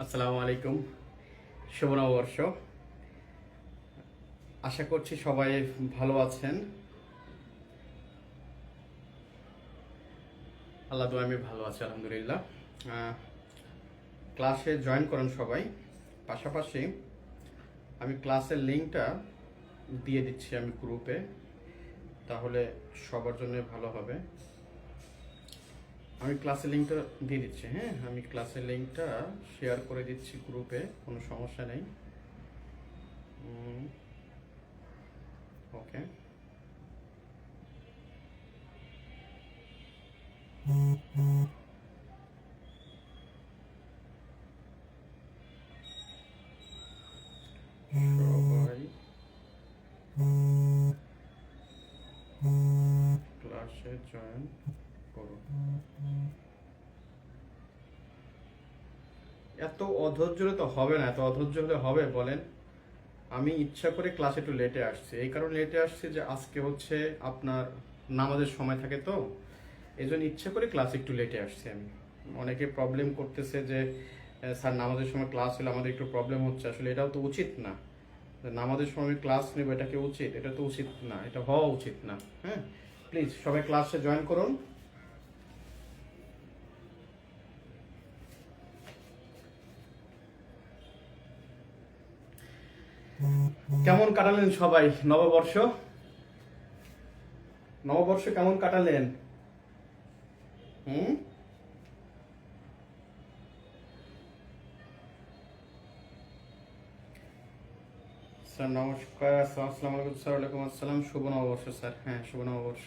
আসসালামু আলাইকুম, শুভ নববর্ষ। আশা করছি সবাই ভালো আছেন। আল্লাহ দোয়ায় আমি ভালো আছি, আলহামদুলিল্লাহ। ক্লাসে জয়েন করেন সবাই। পাশাপাশি আমি ক্লাসের লিঙ্কটা দিয়ে দিচ্ছি আমি গ্রুপে, তাহলে সবার জন্য ভালো হবে। আমি ক্লাসের লিঙ্কটা দিয়ে দিচ্ছি, হ্যাঁ, আমি ক্লাসের লিঙ্কটা শেয়ার করে দিচ্ছি গ্রুপে, কোনো সমস্যা নেই। ওকে, সবাই ক্লাসে জয়েন করুন। এত অধৈর্য হলে তো হবে না, এত অধৈর্য হলে হবে বলেন? আমি ইচ্ছা করে ক্লাসে একটু লেটে আসছি। এই কারণে লেটে আসছি যে আজকে হচ্ছে আপনার নামাজের সময় থাকে, তো এই জন্য ইচ্ছা করে ক্লাসে একটু লেটে আসছি আমি। অনেকে প্রবলেম করতেছে যে স্যার নামাজের সময় ক্লাস হলে আমাদের একটু প্রবলেম হচ্ছে। আসলে এটাও তো উচিত না, নামাজের সময় আমি ক্লাস নেব, এটা কি উচিত? এটা তো উচিত না, এটা হওয়া উচিত না। হ্যাঁ, প্লিজ সবাই ক্লাসে জয়েন করুন। কেমন কাটালেন সবাই নববর্ষ? নববর্ষ কেমন কাটালেন? হুম, স্যার নমস্কার। আসসালামু আলাইকুম স্যার। ওয়ালাইকুম আসসালাম, শুভ নববর্ষ স্যার। হ্যাঁ, শুভ নববর্ষ।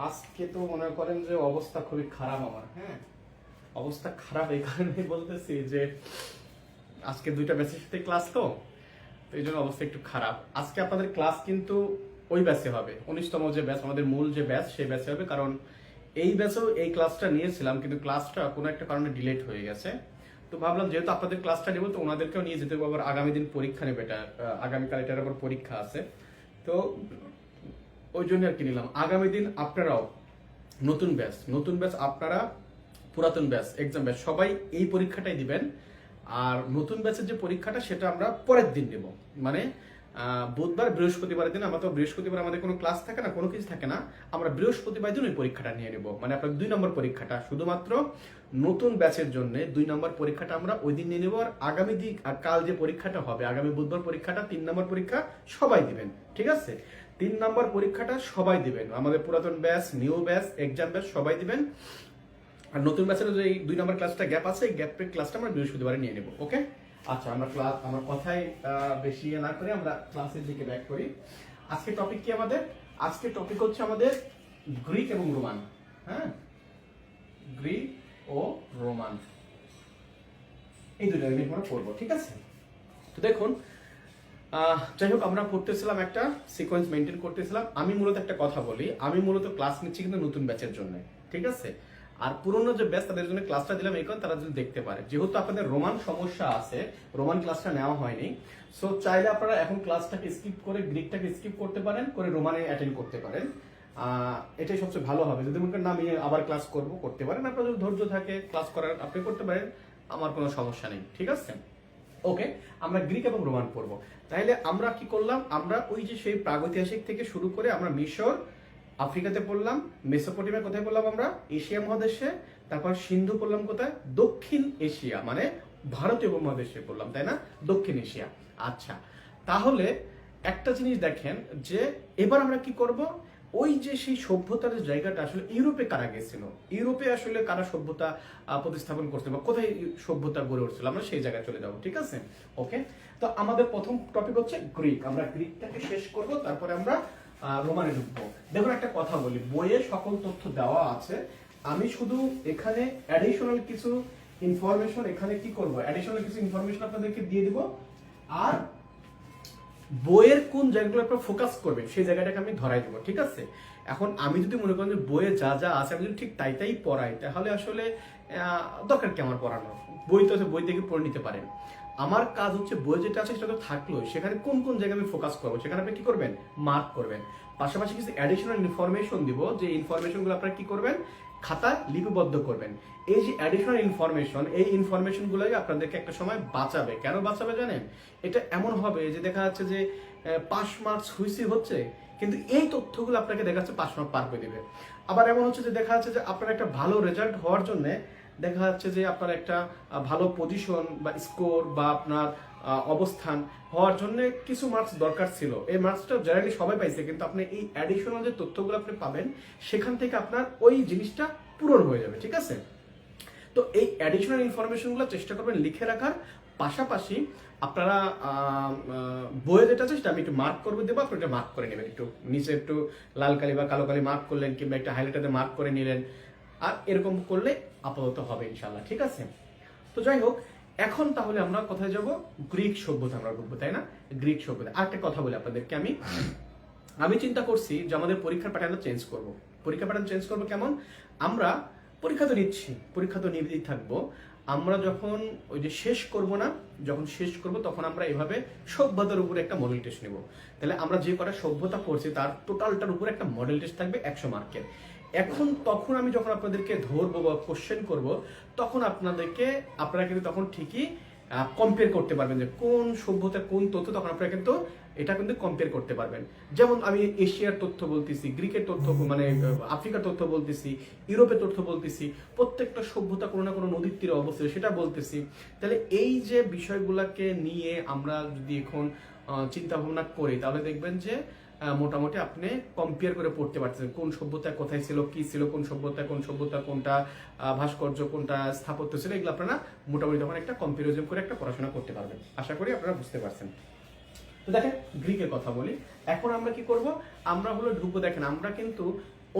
আজকে তো মনে করেন যে অবস্থা খুবই খারাপ আমার। হ্যাঁ, অবস্থা খারাপ এই কারণে বলতেছি যে আজকে দুইটা ব্যাচের সাথে ক্লাস, তো এই জন্য অবস্থা একটু খারাপ। আজকে আপনাদের ক্লাস কিন্তু ওই ব্যাচে হবে, 19তম যে ব্যাচ, আমাদের মূল যে ব্যাচ, সেই ব্যাচে হবে। কারণ এই ব্যাচেও এই ক্লাসটা নিয়েছিলাম, কিন্তু ক্লাসটা কোনো একটা কারণে ডিলেট হয়ে গেছে। তো ভাবলাম যেহেতু আপনাদের ক্লাসটা নেবো, তো ওনাদেরকেও নিয়ে যেতে হবে। আবার আগামী দিন পরীক্ষা নেবে, এটা আগামীকাল এটার আবার পরীক্ষা আছে। তো ওই জন্য আর কি নিলাম। আগামী দিন আপনারাও নতুন ব্যাচ আপনারা, পুরাতন ব্যাচ, এক্সাম ব্যাচ সবাই এই পরীক্ষাটাই দিবেন। আর নতুন ব্যাচের যে পরীক্ষাটা সেটা আমরা পরের দিন নেব, মানে বুধবার বৃহস্পতিবারের দিন। আমরা তো বৃহস্পতিবার আমাদের কোনো ক্লাস থাকে না, কোনো কিছু থাকে না, আমরা বৃহস্পতিবার দিন ওই পরীক্ষাটা নিয়ে নেব। মানে আপনার 2 নম্বর পরীক্ষাটা শুধুমাত্র নতুন ব্যাচের জন্য 2 নম্বর পরীক্ষাটা আমরা ওই দিন নিয়ে নেবো। আর আগামী দিন আর কাল যে পরীক্ষাটা হবে, আগামী বুধবার পরীক্ষাটা 3 নম্বর পরীক্ষা সবাই দিবেন, ঠিক আছে? 3 নম্বর পরীক্ষাটা সবাই দিবেন, আমাদের পুরাতন batch, new batch, exam batch সবাই দিবেন। আর নতুন ব্যাচের যে এই 2 নম্বর ক্লাসটা গ্যাপ আছে, এই গ্যাপের ক্লাসটা আমরা বৃহস্পতিবারে নিয়ে নেব। ওকে, আচ্ছা, আমরা কথাই বেশি না করে আমরা ক্লাসের দিকে ব্যাক করি। আজকে টপিক কি আমাদের? আজকে টপিক হচ্ছে আমাদের গ্রিক এবং রোমান। হ্যাঁ, গ্রিক ও রোমান, এই দুটো নিয়ে আমরা পড়বো, ঠিক আছে? তো দেখুন, যাই হোক, আমরা পড়তেছিলাম একটা সিকোয়েন্স মেনটেন করতেছিলাম। আমি মূলত একটা কথা বলি, আমি মূলত ক্লাস নিচ্ছি কিন্তু নতুন ব্যাচের জন্য, ঠিক আছে? আর পুরোনো যে ব্যাচ তাদের জন্য ক্লাসটা দিলাম এই কারণে তারা যদি দেখতে পারে, যেহেতু আপনাদের রোমান সমস্যা আছে, রোমান ক্লাসটা নেওয়া হয়নি। সো চাইলে আপনারা এখন ক্লাসটাকে স্কিপ করে গ্রিকটাকে স্কিপ করতে পারেন, করে রোমানে অ্যাটেন্ড করতে পারেন। এটাই সবচেয়ে ভালো হবে। যদি মনে করেন না আমি আবার ক্লাস করতে পারেন, আপনার যদি ধৈর্য থাকে ক্লাস করার, আপনি করতে পারেন, আমার কোনো সমস্যা নেই, ঠিক আছে? ওকে, আমরা গ্রিক এবং রোমান পড়বো। তাহলে আমরা কি করলাম, আমরা ওই যে সেই প্রাগৈতিহাসিক থেকে শুরু করে আমরা মিশর, আফ্রিকাতে পড়লাম, মেসোপটেমিয়া কোথায় পড়লাম আমরা, এশিয়া মহাদেশে, তারপর সিন্ধু পড়লাম কোথায়, দক্ষিণ এশিয়া, মানে ভারতীয় উপমহাদেশে পড়লাম, তাই না? দক্ষিণ এশিয়া। আচ্ছা, তাহলে একটা জিনিস দেখেন যে এবার আমরা কি করব, ওই যে সেই সভ্যতার জায়গাটা আসলে ইউরোপে কারা গেছিল, ইউরোপে আসলে কারা সভ্যতা প্রতিস্থাপন করছে বা কোথায় সভ্যতা গড়ে উঠছিল, আমরা সেই জায়গায় চলে যাবো, ঠিক আছে? ওকে, তো আমাদের প্রথম টপিক হচ্ছে গ্রিক। আমরা গ্রিকটাকে শেষ করব, তারপরে আমরা রোমানে ঢুকবো। দেখুন, একটা কথা বলি, বইয়ে সকল তথ্য দেওয়া আছে, আমি শুধু এখানে অ্যাডিশনাল কিছু ইনফরমেশন এখানে কি করব, অ্যাডিশনাল কিছু ইনফরমেশন আপনাদেরকে দিয়ে দিব। আর বইয়ের কোন জায়গাগুলো আপনারা ফোকাস করবেন সেই জায়গাটাকে আমি ধরাই দেবো, ঠিক আছে? এখন আমি যদি মনে করেন যে বইয়ে যা যা আছে আমি যদি ঠিক তাই তাই পড়াই, তাহলে আসলে দরকার কি আমার পড়ানোর? বই তো আছে, বই থেকে পড়ে নিতে পারেন। আমার কাজ হচ্ছে বই যেটা আছে সেটা তো থাকলো, সেখানে কোন কোন জায়গায় আমি ফোকাস করবো সেখানে আপনি কি করবেন, মার্ক করবেন। পাশাপাশি কিছু অ্যাডিশনাল ইনফরমেশন দিব, যে ইনফরমেশনগুলো আপনারা কি করবেন, খাতা লিপিবদ্ধ করবেন। এই যে অ্যাডিশনাল ইনফরমেশন, এই ইনফরমেশনগুলোই আপনাদেরকে একটা সময় বাঁচাবে। কেন বাঁচাবে জানেন? এটা এমন হবে যে দেখা যাচ্ছে যে পাস মার্কস হচ্ছে, কিন্তু এই তথ্যগুলো আপনাকে দেখা যাচ্ছে পাস মার্ক পার করে দিবে। আবার এমন হচ্ছে যে দেখা যাচ্ছে যে আপনার একটা ভালো রেজাল্ট হওয়ার জন্য দেখা যাচ্ছে যে আপনার একটা ভালো পজিশন বা স্কোর বা আপনার অবস্থান হওয়ার জন্য কিছু মার্কস দরকার ছিল। এই মার্কসটা জেনারেলি সবাই পাইছে, কিন্তু আপনি এই অ্যাডিশনাল যে তথ্যগুলো আপনি পাবেন সেখান থেকে আপনার ওই জিনিসটা পূরণ হয়ে যাবে, ঠিক আছে? তো এই অ্যাডিশনাল ইনফরমেশনগুলো চেষ্টা করবেন লিখে রাখার। পাশাপাশি আপনারা বইয়ে যেটা আছে সেটা আমি একটু মার্ক করবো দেবো, আপনি এটা মার্ক করে নেবেন, একটু নিচে একটু লাল কালি বা কালো কালি মার্ক করলেন, কিংবা একটা হাইলাইটারে মার্ক করে নিলেন। আর এরকম করলে আপাতত হবে ইনশাল্লাহ, ঠিক আছে? তো যাই হোক, এখন তাহলে আমরা কোথায় যাব? গ্রিক সভ্যতা আমরা ঢুকবো, তাই না? গ্রিক সভ্যতা। আর একটা কথা বলি আপনাদেরকে, আমি চিন্তা করছি যে আমাদের পরীক্ষার প্যাটার্নটা চেঞ্জ করব। পরীক্ষা প্যাটার্ন চেঞ্জ করবো কেমন? আমরা পরীক্ষা তো নিচ্ছি, পরীক্ষা তো নিতেই থাকবো। আমরা যখন ওই যে শেষ করব না, যখন শেষ করব তখন আমরা এভাবে সভ্যতার উপরে একটা মডেল টেস্ট নেব। তাহলে আমরা যে কটা সভ্যতা পড়ছি তার টোটালটার উপরে একটা মডেল টেস্ট থাকবে 100 মার্কের। তখন আমি যখন আপনাদেরকে ধরবো বা কোশ্চেন করব, তখন আপনারা কিন্তু তখন ঠিকই কম্পেয়ার করতে পারবেন যে কোন সভ্যতা কোন তথ্য, তখন আপনারা কিন্তু এটা কিন্তু কম্পেয়ার করতে পারবেন। যেমন আমি এশিয়ার তথ্য বলতেছি, গ্রিকের তথ্য মানে আফ্রিকার তথ্য বলতেছি, ইউরোপের তথ্য বলতেছি, প্রত্যেকটা সভ্যতা কোনো না কোনো নদীর তীরে অবস্থিত সেটা বলতেছি। তাহলে এই যে বিষয়গুলোকে নিয়ে আমরা যদি এখন চিন্তা ভাবনা করি, তাহলে দেখবেন যে মোটামুটি আপনি কম্পেয়ার করে পড়তে পারছেন কোন সভ্যতা কোথায় ছিল, কি ছিল, কোন সভ্যতা কোনটা ভাস্কর্য, কোনটা স্থাপত্য ছিল, এগুলো আপনারা মোটামুটি তখন একটা কম্পারিজন করে একটা পড়াশোনা করতে পারবেন। আশা করি আপনারা বুঝতে পারছেন। তো দেখেন, গ্রিকের কথা বলি। এখন আমরা কি করব? আমরা হলো ঢুকবো। দেখেন, আমরা কিন্তু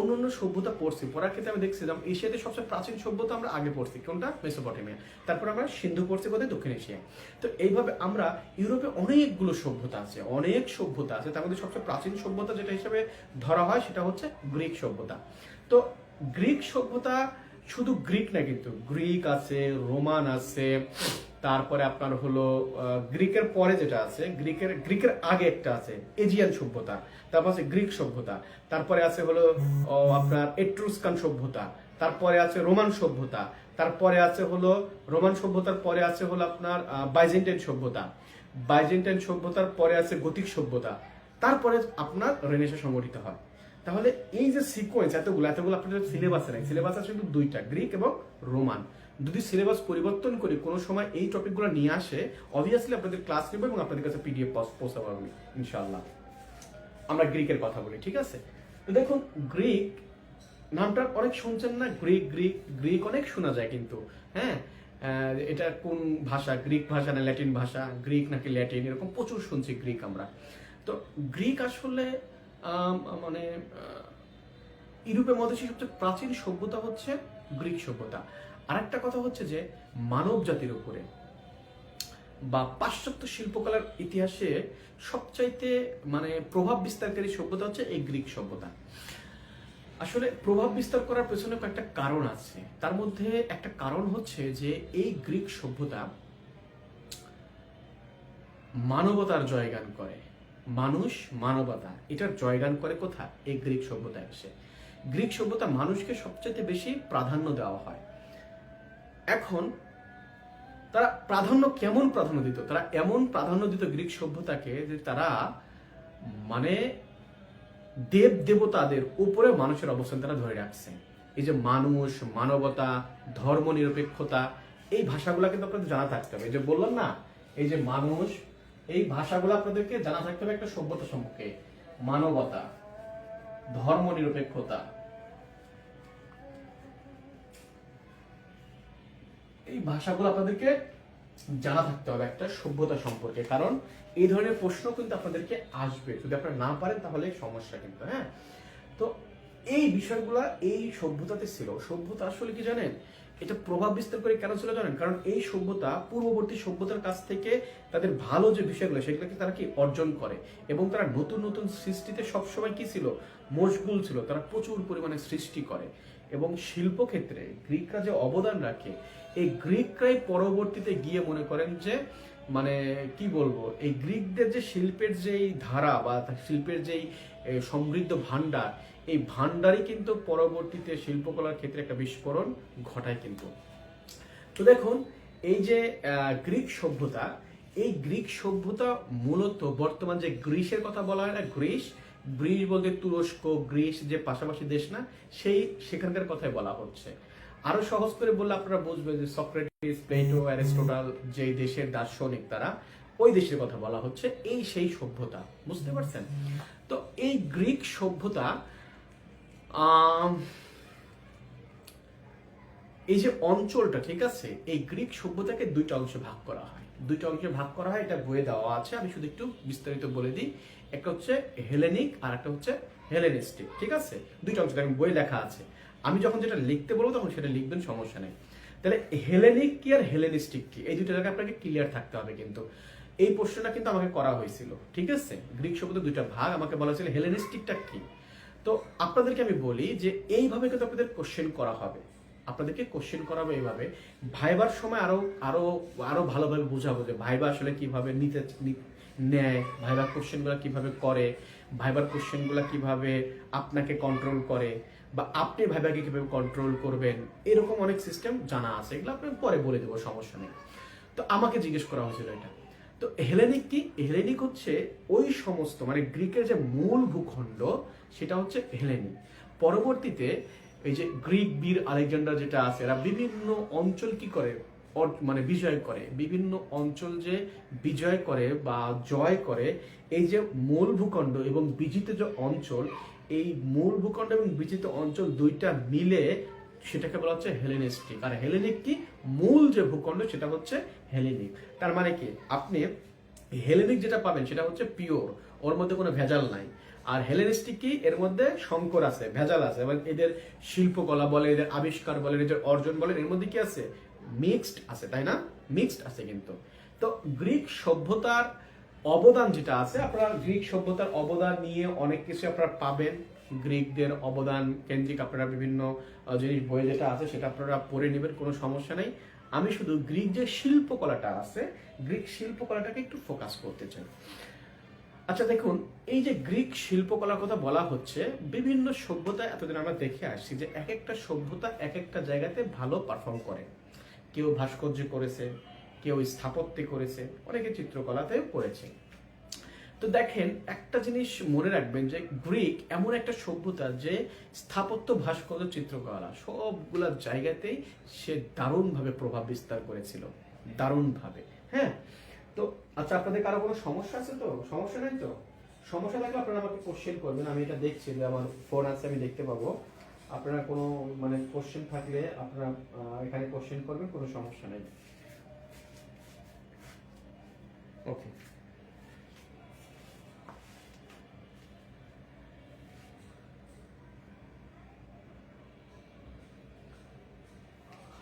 অন্য সভ্যতা পড়ছি, পড়ার ক্ষেত্রে আমি দেখছিলাম এশিয়াতে সবচেয়ে প্রাচীন সভ্যতা আমরা আগে পড়ছি কোনটা? মেসোপটেমিয়া। তারপর আমরা সিন্ধু পড়ছি কোথায়? দক্ষিণ এশিয়া। তো এইভাবে আমরা ইউরোপে অনেকগুলো সভ্যতা আছে, অনেক সভ্যতা আছে। তার মধ্যে সবচেয়ে প্রাচীন সভ্যতা যেটা হিসেবে ধরা হয় সেটা হচ্ছে গ্রিক সভ্যতা। তো গ্রিক সভ্যতা শুধু গ্রিক না, কিন্তু গ্রিক আছে, রোমান আছে, তারপরে আপনার হলো গ্রিকের পরে যেটা আছে, গ্রিকের আগে একটা আছে এজিয়ান সভ্যতা, তারপর আছে গ্রিক সভ্যতা, তারপরে আছে হলো আপনার এট্রুস্কান সভ্যতা, তারপরে আছে রোমান সভ্যতা, তারপরে আছে হলো রোমান সভ্যতার পরে আছে হলো আপনার বাইজেন্টাইন সভ্যতা, বাইজেন্টাইন সভ্যতার পরে আছে গথিক সভ্যতা, তারপরে আপনার রেনেসাঁ সংগঠিত হয়। তাহলে এই যে সিকোয়েন্স এতগুলো আপনাদের সিলেবাসে নাই, সিলেবাস আছে শুধু দুইটা, গ্রিক এবং রোমান। যদি সিলেবাস পরিবর্তন করে কোনো সময় এই টপিকগুলো নিয়ে আসে, অবভিয়াসলি আপনাদের ক্লাস নেব এবং আপনাদের কাছে পিডিএফ পৌঁছাবো আমি ইনশাআল্লাহ। আমরা গ্রিকের কথা বলি, ঠিক আছে? তো দেখুন, গ্রিক নামটা অনেক শুনছেন না? গ্রিক গ্রিক গ্রিক অনেক শোনা যায়, কিন্তু হ্যাঁ, এটা কোন ভাষা? গ্রিক ভাষা না ল্যাটিন ভাষা? গ্রিক নাকি ল্যাটিন, এরকম প্রচুর শুনছি গ্রিক আমরা। তো গ্রিক আসলে মানে ইউরোপের মধ্যে সবচেয়ে প্রাচীন সভ্যতা হচ্ছে গ্রিক সভ্যতা। আরেকটা কথা হচ্ছে যে মানব জাতির উপরে বা পাশ্চাত্য শিল্পকলার ইতিহাসে সবচাইতে মানে প্রভাব বিস্তারকারী সভ্যতা হচ্ছে এই গ্রিক সভ্যতা। আসলে প্রভাব বিস্তার করার পেছনে কয়েকটা কারণ আছে। তার মধ্যে একটা কারণ হচ্ছে যে এই গ্রিক সভ্যতা মানবতার জয়গান করে। মানুষ মানবতা এটার জয়গান করে কোথা? এই গ্রিক সভ্যতায় এসে। গ্রিক সভ্যতা মানুষকে সবচেয়ে বেশি প্রাধান্য দেওয়া হয়। এখন তারা কেমন প্রাধান্য দিত? তারা এমন প্রাধান্য দিত গ্রিক সভ্যতাকে যে তারা মানে দেব দেবতাদের উপরে মানুষের অবস্থান তারা ধরে রাখছে। এই যে মানুষ, মানবতা, ধর্ম নিরপেক্ষতা, এই ভাষাগুলো কিন্তু আপনাদের জানা থাকতে হবে। এই যে বললাম না, এই যে মানুষ, এই ভাষাগুলো আপনাদেরকে জানা থাকতে হবে একটা সভ্যতা সম্পর্কে। মানবতা, ধর্ম নিরপেক্ষতা, এই ভাষাগুলো আপনাদেরকে জানা থাকতে হবে একটা সভ্যতা সম্পর্কে, কারণ এই ধরনের প্রশ্ন কিন্তু আপনাদেরকে আসবে। যদি আপনারা না পারেন তাহলে সমস্যা কিন্তু। হ্যাঁ, তো এই বিষয়গুলা এই সভ্যতাতে ছিল। সভ্যতা আসলে কি জানেন, এটা প্রভাব বিস্তার করে কেন ছিল জানেন? কারণ এই সভ্যতা পূর্ববর্তী সভ্যতার কাছ থেকে তাদের ভালো যে বিষয়গুলো সেগুলোকে তারা কি অর্জন করে, এবং তারা নতুন নতুন সৃষ্টিতে সবসময় কি ছিল? মশগুল ছিল। তারা প্রচুর পরিমাণে সৃষ্টি করে, এবং শিল্পক্ষেত্রে গ্রিকরা যে অবদান রাখে, এই গ্রিকরাই পরবর্তীতে গিয়ে মনে করেন যে মানে কি বলবো, এই গ্রিকদের যে শিল্পের যেই ধারা বা শিল্পের যেই সমৃদ্ধ ভান্ডার, এই ভান্ডারই কিন্তু পরবর্তীতে শিল্পকলার ক্ষেত্রে একটা বিস্ফোরণ ঘটায় কিন্তু। তো দেখুন এই যে গ্রিক সভ্যতা, এই গ্রিক সভ্যতা মূলত বর্তমান যে গ্রিসের কথা বলা হয় না, গ্রিস বলতে তুরস্ক, গ্রিস যে পাশাপাশি দেশ না, সেখানকার কথাই বলা হচ্ছে। আরো সহজ করে বললে আপনারা বুঝবেন যে সক্রেটিস, প্লেটো, অ্যারিস্টটল যে দেশের দার্শনিক, তারা ওই দেশের কথা বলা হচ্ছে, সেই সভ্যতা, বুঝতে পারছেন? তো এই গ্রিক সভ্যতা, এই যে অঞ্চলটা, ঠিক আছে, এই গ্রিক সভ্যতাকে দুইটা অংশে ভাগ করা হয়, এটা বইয়ে দেওয়া আছে, আমি শুধু একটু বিস্তারিত বলে দিই। একটা হচ্ছে হেলেনিক আর একটা হচ্ছে হেলেনিস্টিক, ঠিক আছে? দুইটা অংশ বইয়ে লেখা আছে, আমি যখন যেটা লিখতে বলবো তখন সেটা লিখবেন, সমস্যা নেই। তাহলে হেলেনিক কি আর হেলেনিস্টিক কি, এই দুটো জায়গায় আপনাকে ক্লিয়ার থাকতে হবে কিন্তু। এই প্রশ্নটা কিন্তু আমাকে করা হয়েছিল, ঠিক আছে? গ্রিক সভ্যতার দুইটা ভাগ, আমাকে বলা হয়েছিল হেলেনিস্টিকটা কি। তো আপনাদেরকে আমি বলি যে এইভাবে কিন্তু আপনাদের কোশ্চেন করা হবে, এইভাবে। ভাইবার সময় আরো আরো আরো ভালোভাবে বোঝাবো যে ভাইবা আসলে কিভাবে নেয়, ভাইবার কোশ্চেনগুলো কিভাবে করে, ভাইবার কোশ্চেনগুলো কিভাবে আপনাকে কন্ট্রোল করে, বা আপনি ভাইবাকে কিভাবে কন্ট্রোল করবেন, এরকম অনেক সিস্টেম জানা আছে, এগুলো আপনাকে পরে বলে দেবো, সমস্যা নেই। তো আমাকে জিজ্ঞেস করা হয়েছিল এটা। তো হেলেনিক কি? হেলেনিক হচ্ছে ওই সমস্ত, মানে গ্রিকের যে মূল ভূখণ্ড সেটা হচ্ছে হেলেনিক। পরবর্তীতে এই যে গ্রিক বীর আলেকজান্ডার যেটা আছে, এরা বিভিন্ন অঞ্চল কি করে, মানে বিজয় করে, বিভিন্ন অঞ্চল যে বিজয় করে বা জয় করে, এই যে মূল ভূখণ্ড এবং বিজিত যে অঞ্চল, এই মূল ভূখণ্ড এবং বিজিত অঞ্চল দুইটা মিলে সেটাকে বলা হচ্ছে হেলেনিস্টিক। আর হেলেনিক কি? মূল যে ভূখণ্ড সেটা হচ্ছে হেলেনিক। তার মানে কি, আপনি হেলেনিক যেটা পাবেন সেটা হচ্ছে পিওর, ওর মধ্যে কোনো ভেজাল নাই। আর হেলেনিস্টিক কি? এর মধ্যে সংকর আছে, ভেজাল আছে, এবং এদের শিল্পকলা বলে, এদের আবিষ্কার বলে, এদের অর্জন বলে, এর মধ্যে কি আছে? মিক্সড আছে, তাই না? মিক্সড আছে কিন্তু। তো গ্রিক সভ্যতার অবদান যেটা আছে, আপনারা গ্রিক সভ্যতার অবদান নিয়ে অনেক কিছু আপনারা পাবেন, গ্রিকদের অবদান কেন্দ্রিক আপনারা বিভিন্ন জিনিস বইয়ে যেটা আছে সেটা আপনারা পড়ে নেবেন, কোনো সমস্যা নেই। আমি শুধু গ্রিক যে শিল্পকলাটা আছে, গ্রিক শিল্পকলাটাকে একটু ফোকাস করতে চাই। আচ্ছা দেখুন, এই যে গ্রিক শিল্পকলার কথা বলা হচ্ছে, বিভিন্ন সভ্যতা এতদিন আমরা দেখে আসছি যে এক একটা সভ্যতা এক একটা জায়গাতে ভালো পারফর্ম করে। কেউ ভাস্কর্য করেছে, কেউ স্থাপত্যে করেছে, অনেকে চিত্রকলাতেও করেছে। তো দেখেন, একটা জিনিস মনে রাখবেন যে গ্রিক এমন একটা সভ্যতা যে স্থাপত্য, ভাস্কর্য, চিত্রকলা সবগুলা জায়গাতেই সে দারুণভাবে প্রভাব বিস্তার করেছিল, দারুণভাবে। হ্যাঁ, তো আচ্ছা, আপনাদের কারো কোনো সমস্যা আছে? তো সমস্যা নাই তো? সমস্যা থাকলে আপনারা আমাকে কোশ্চেন করবেন, আমি এটা দেখছি যে আমার ফোন আছে, আমি দেখতে পাবো। আপনারা কোনো মানে কোশ্চেন থাকলে আপনারা এখানে কোশ্চেন করবেন, কোনো সমস্যা নেই। ওকে,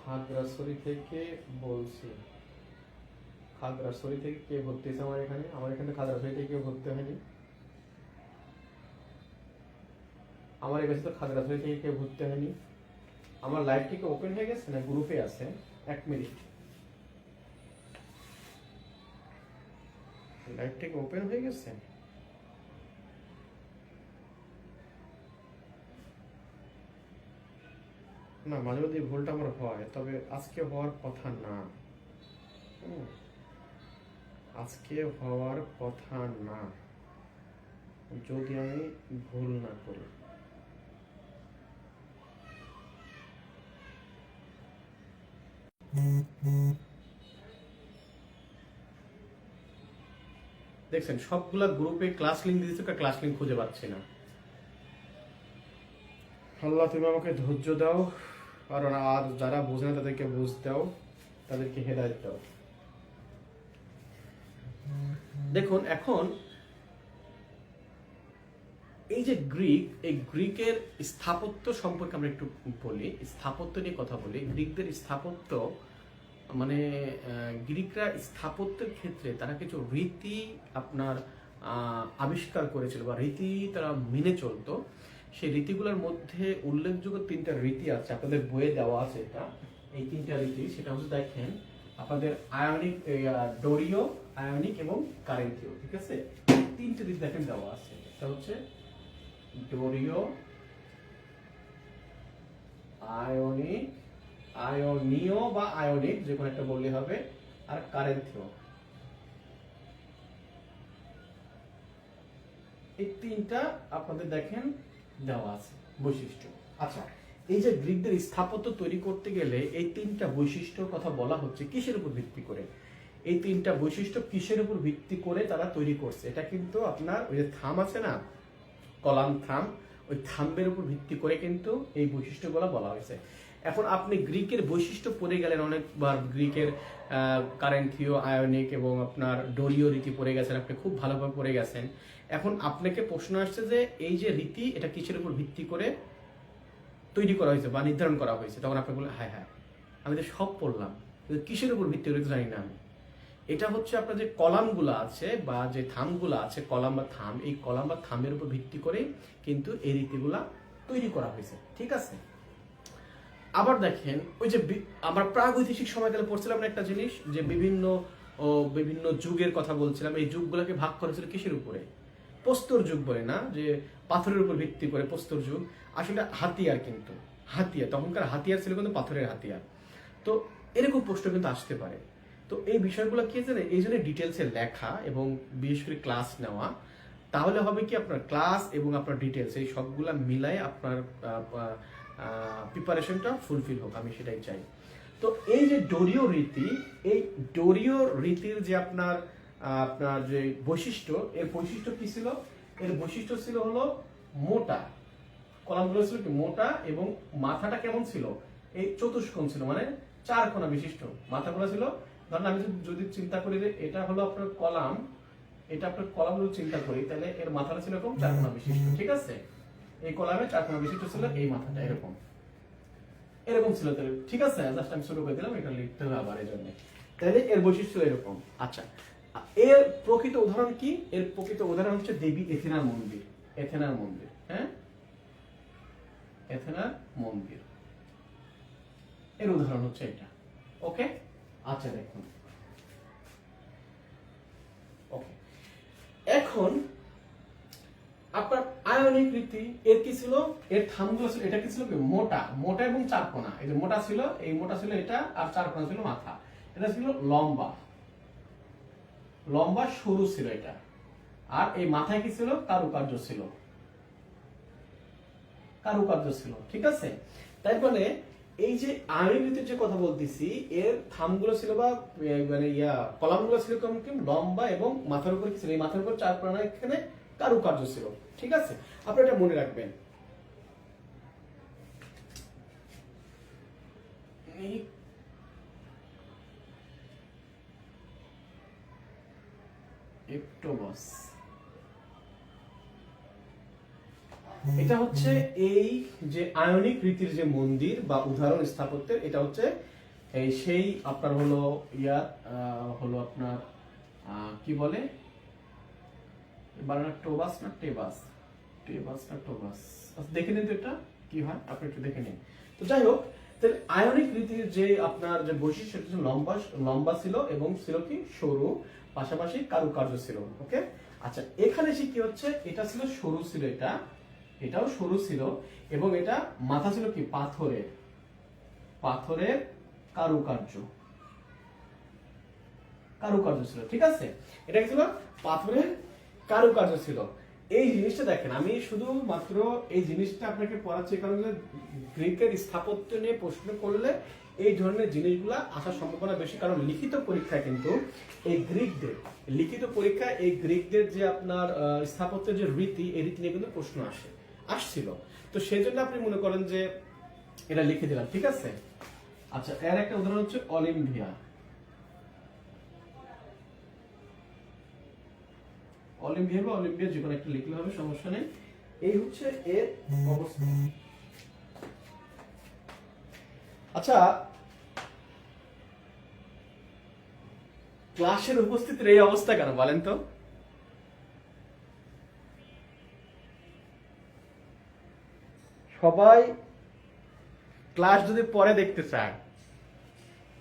খাগড়াছড়ি থেকে বলছি। খাগড়াছড়ি থেকে কে ভর্তি হয়েছে আমার এখানে খাগড়াছড়ি থেকে কেউ ভর্তি হয়নি। আমার কাছে তো খাগড়াছড়ি থেকে কেউ ভর্তি হয়নি। আমার লাইভ থেকে ওপেন হয়ে গেছে না গ্রুপে আছে? 1 মিনিট, লাইভ থেকে ওপেন হয়ে গেছে? না, মাঝে মধ্যে ভুলটা আমার হয়, তবে আজকে হওয়ার কথা না। আজকে হওয়ার কথা না, যদি আমি ভুল না করি। দেখছেন, সবগুলা গ্রুপে ক্লাস লিঙ্ক দিয়েছে, ক্লাস লিঙ্ক খুঁজে পাচ্ছি না। আল্লাহ তুমি আমাকে ধৈর্য দাও, আর যারা বোঝে না তাদেরকে বুঝ দাও, তাদেরকে হেদায়েত দাও। দেখুন, এখন এই যে গ্রিক, এই গ্রিকের স্থাপত্য সম্পর্কে আমরা একটু বলি, স্থাপত্য নিয়ে কথা বলি। গ্রিকদের স্থাপত্য মানে গ্রিকরা স্থাপত্যের ক্ষেত্রে তারা কিছু রীতি আপনার আবিষ্কার করেছিল, বা রীতি তারা মেনে চলতো। সেই রীতিগুলোর মধ্যে উল্লেখযোগ্য 3টা রীতি আছে, আপনাদের বইয়ে দেওয়া আছে এটা। এই 3টা রীতি, সেটা হচ্ছে দেখেন আপনাদের আয়নিক, ডোরীয়, আয়নিক এবং কারেন্টীয়, ঠিক আছে? 3টে রীতি দেখেন দেওয়া আছে। এটা হচ্ছে ডোরীয়, আয়নিক, আয়নীয় বা আয়নিক যে কোনো একটা বললে হবে, আর কারেন্থীয়। এই তিনটা আপনাদের দেখেন দেওয়া আছে বৈশিষ্ট্য। আচ্ছা, এই যে গ্রিকদের স্থাপত্য তৈরি করতে গেলে এই তিনটা বৈশিষ্ট্যর কথা বলা হচ্ছে কিসের উপর ভিত্তি করে? এই তিনটা বৈশিষ্ট্য কিসের উপর ভিত্তি করে তারা তৈরি করছে? এটা কিন্তু আপনার ওই যে থাম আছে না, কলাম থাম, ওই থাম্বের উপর ভিত্তি করে কিন্তু এই বৈশিষ্ট্যগুলো বলা হয়েছে। এখন আপনি গ্রিকের বৈশিষ্ট্য পড়ে গেলেন অনেকবার, গ্রিকের কারেন্থীয়, আয়নিক এবং আপনার ডোরীয় রীতি পড়ে গেছেন, আপনি খুব ভালোভাবে পড়ে গেছেন। এখন আপনাকে প্রশ্ন আসছে যে এই যে রীতি এটা কিসের উপর ভিত্তি করে তৈরি করা হয়েছে বা নির্ধারণ করা হয়েছে? তখন আপনি বললেন হ্যাঁ হ্যাঁ আমি তো সব পড়লাম, কিন্তু কিসের উপর ভিত্তি করে জানি না আমি। এটা হচ্ছে আপনার যে কলামগুলো আছে বা যে থামগুলো আছে, কলাম বা থাম, এই কলাম বা থামের উপর ভিত্তি করে কিন্তু এই রীতিগুলা তৈরি করা হয়েছে, ঠিক আছে? আবার দেখেন ওই যে আমরা প্রাগৈতিহাসিক সময়কালে পড়ছিলাম না একটা জিনিস, যে বিভিন্ন যুগের কথা বলছিলাম, এই যুগগুলোকে ভাগ করেছিল কিসের উপরে? প্রস্তর যুগ বলে না, যে পাথরের উপর ভিত্তি করে প্রস্তর যুগ, আসলে হাতিয়ার, কিন্তু হাতিয়ার তখনকার হাতিয়ার ছিল কিন্তু পাথরের হাতিয়ার। তো এরকম প্রশ্ন কিন্তু আসতে পারে। তো এই বিষয়গুলো কি জানে, এই জন্য ডিটেলসে লেখা এবং বিশেষ করে ক্লাস নেওয়া, তাহলে হবে কি আপনার ক্লাস এবং আপনার ডিটেলস এই সবগুলা মিলাই আপনার প্রিপারেশনটা ফুলফিল হোক, আমি সেটাই চাই। তো এই যে ডোরীয় রীতি, এই ডোরীয় রীতির যে আপনার আপনার যে বৈশিষ্ট্য, এর বৈশিষ্ট্য কি ছিল? এর বৈশিষ্ট্য ছিল হলো মোটা, কলামগুলো ছিল কি মোটা, এবং মাথাটা কেমন ছিল? এই চতুষ্কোণ ছিল, মানে চার কোণা বিশিষ্ট মাথাগুলো ছিল। ধরেন আমি যদি চিন্তা করি যে এটা হলো আপনার কলাম, এটা আপনার কলামগুলো চিন্তা করি, তাহলে এর মাথাটা ছিল এরকম চার কোণা বিশিষ্ট, ঠিক আছে? এই কলামে চার কোণা বিশিষ্ট ছিল, এই মাথাটা এরকম এরকম ছিল, তাহলে ঠিক আছে? জাস্ট আমি শুরু করে দিলাম, এটা লিখতে হবে আবার এই জন্য। তাহলে এর বৈশিষ্ট্য এরকম। আচ্ছা, এর প্রকৃত উদাহরণ কি? এর প্রকৃত উদাহরণ হচ্ছে দেবী এথেনার মন্দির। এথেনার মন্দির, হ্যাঁ, এথেনার মন্দির এর উদাহরণ হচ্ছে এটা। ওকে, আচ্ছা দেখুন, ওকে, এখন আপনার আয়নিক রীতি, এর কি ছিল? এর থামগুলো ছিল, এটা কি ছিল? মোটা, মোটা এবং চারকোনা। এই যে মোটা ছিল, এই মোটা ছিল এটা, আর চারকোনা ছিল মাথা। এটা ছিল লম্বা, লম্বা সরু ছিল এটা। আর এই মাথায় কি ছিল? কারুকার্য ছিল, কারুকার্য ছিল, ঠিক আছে? তাই বলে এই যে আয়নিক রীতির যে কথা বলতেছি, এর থামগুলো ছিল বা মানে কলামগুলো ছিল কেমন, লম্বা, এবং মাথার উপর কি ছিল? এই মাথার উপর চারকোনা, এখানে কারুকার্য ছিল, ঠিক আছে? আপনি এটা মনে রাখবেন। এটা হচ্ছে এই যে আয়নিক রীতির যে মন্দির বা উদাহরণ স্থাপত্যের, এটা হচ্ছে এই সেই আপনার হলো হলো আপনার কি বলে বানানা, টোবাস না টেবাস, টেবাস না টোবাস, দেখে নিন তো এটা কি হয়, আপনি একটু দেখে নিন। তো যাই হোক, তাহলে আয়নিক রীতির যে আপনার যে বৈশিষ্ট্য, সেটা লম্বা, লম্বা ছিল এবং ছিল কি সরু, পাশাপাশি কারুকার্য ছিল। ওকে, আচ্ছা, এখানে সে কি হচ্ছে, এটা ছিল সরু ছিল, এটা এটাও সরু ছিল, এবং এটা মাথা ছিল কি পাথরের, পাথরের কারুকার্য, কারুকার্য ছিল, ঠিক আছে? এটা কি ছিল? পাথরের কারুকার্য ছিল। এই জিনিসটা দেখেন, আমি শুধু মাত্র এই জিনিসটা আপনাকে পড়াচ্ছি কারণ গ্রিকের স্থাপত্য নিয়ে প্রশ্ন করলে এই ধরনের জিনিসগুলা আসার সম্ভাবনা বেশি, কারণ লিখিত পরীক্ষায় কিন্তু এই গ্রিকদের লিখিত পরীক্ষায় এই গ্রিকদের যে আপনার স্থাপত্যের যে রীতি, এই রীতি নিয়ে কিন্তু প্রশ্ন আসছিল। তো সেই জন্য আপনি মনে করেন যে এটা লিখে দিলাম, ঠিক আছে? আচ্ছা, এর একটা উদাহরণ হচ্ছে অলিম্পিয়া। অলিম্পিয়া বা অলিম্পিয়া যে কোনো একটা লিখলে হবে, সমস্যা নেই। এই হচ্ছে এর অবস্থা। আচ্ছা, ক্লাসের উপস্থিতির এই অবস্থা কেন বলেন তো? সবাই ক্লাস যদি পরে দেখতে চায়,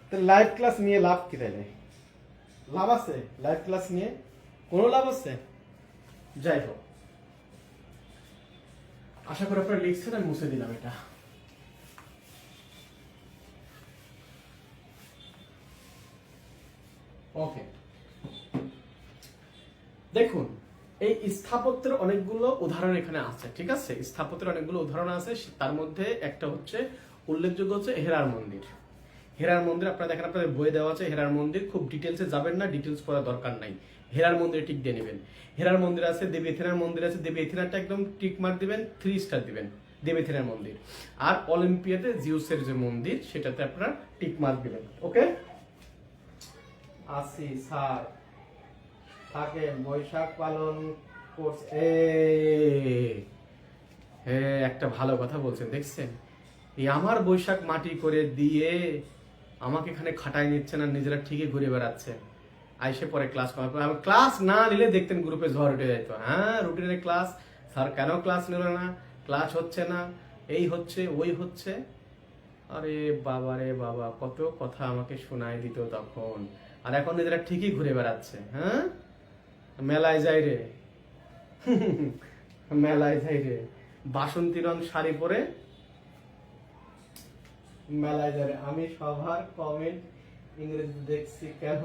তাহলে লাইভ ক্লাস নিয়ে লাভ কি? তাহলে লাভ আছে? লাইভ ক্লাস নিয়ে কোনো লাভ আছে? যাই হোক, আশা করি আপনারা লিখছেন, আমি মুছে দিলাম এটা। ওকে, দেখুন এই স্থাপত্যের অনেকগুলো উদাহরণ এখানে আছে, ঠিক আছে? স্থাপত্যের অনেকগুলো উদাহরণ আছে, তার মধ্যে একটা হচ্ছে উল্লেখযোগ্য হচ্ছে হেরার মন্দির। হেরার মন্দির আপনারা দেখেন, আপনাদের বইয়ে দেওয়া আছে হেরার মন্দির, খুব ডিটেলসে যাবেন না, ডিটেলস পড়ার দরকার নাই। হেরার মন্দিরে টিক দিয়ে নেবেন। হেরার মন্দির আছে, দেবী এথেনার মন্দির আছে, দেবী এথেনারটা একদম টিক মার্ক দিবেন, 3 স্টার দিবেন দেবী এথেনার মন্দির। আর অলিম্পিয়াতে জিউসের যে মন্দির সেটাতে আপনারা টিক মার্ক দিবেন। ওকে, আসি স্যার থাকে বৈশাখ পালন করছে, একটা ভালো কথা বলছেন, দেখছেন? এই আমার বৈশাখ মাটি করে দিয়ে আমাকে এখানে খাটায় নিচ্ছে না, নিজেরা ঠিকই ঘুরে বেড়াচ্ছে। আইসে পরে ক্লাস করার, ক্লাস না নিলে দেখতেন গ্রুপে ঝড় উঠে যেত। হ্যাঁ, রুটিনের ক্লাস, স্যার কেন ক্লাস নিল না, ক্লাস হচ্ছে না, এই হচ্ছে ওই হচ্ছে। আরে বাবা রে বাবা, কত কথা আমাকে শোনায় দিত তখন, আর এখন নিজেরা ঠিকই ঘুরে বেড়াচ্ছে। হ্যাঁ, মেলায় যাই রে, মেলায় যাই রে, বাসন্তী রং শাড়ি পরে মেলায় যাই রে। আমি সবার কমেন্ট ইংরেজিতে দেখছি, কেন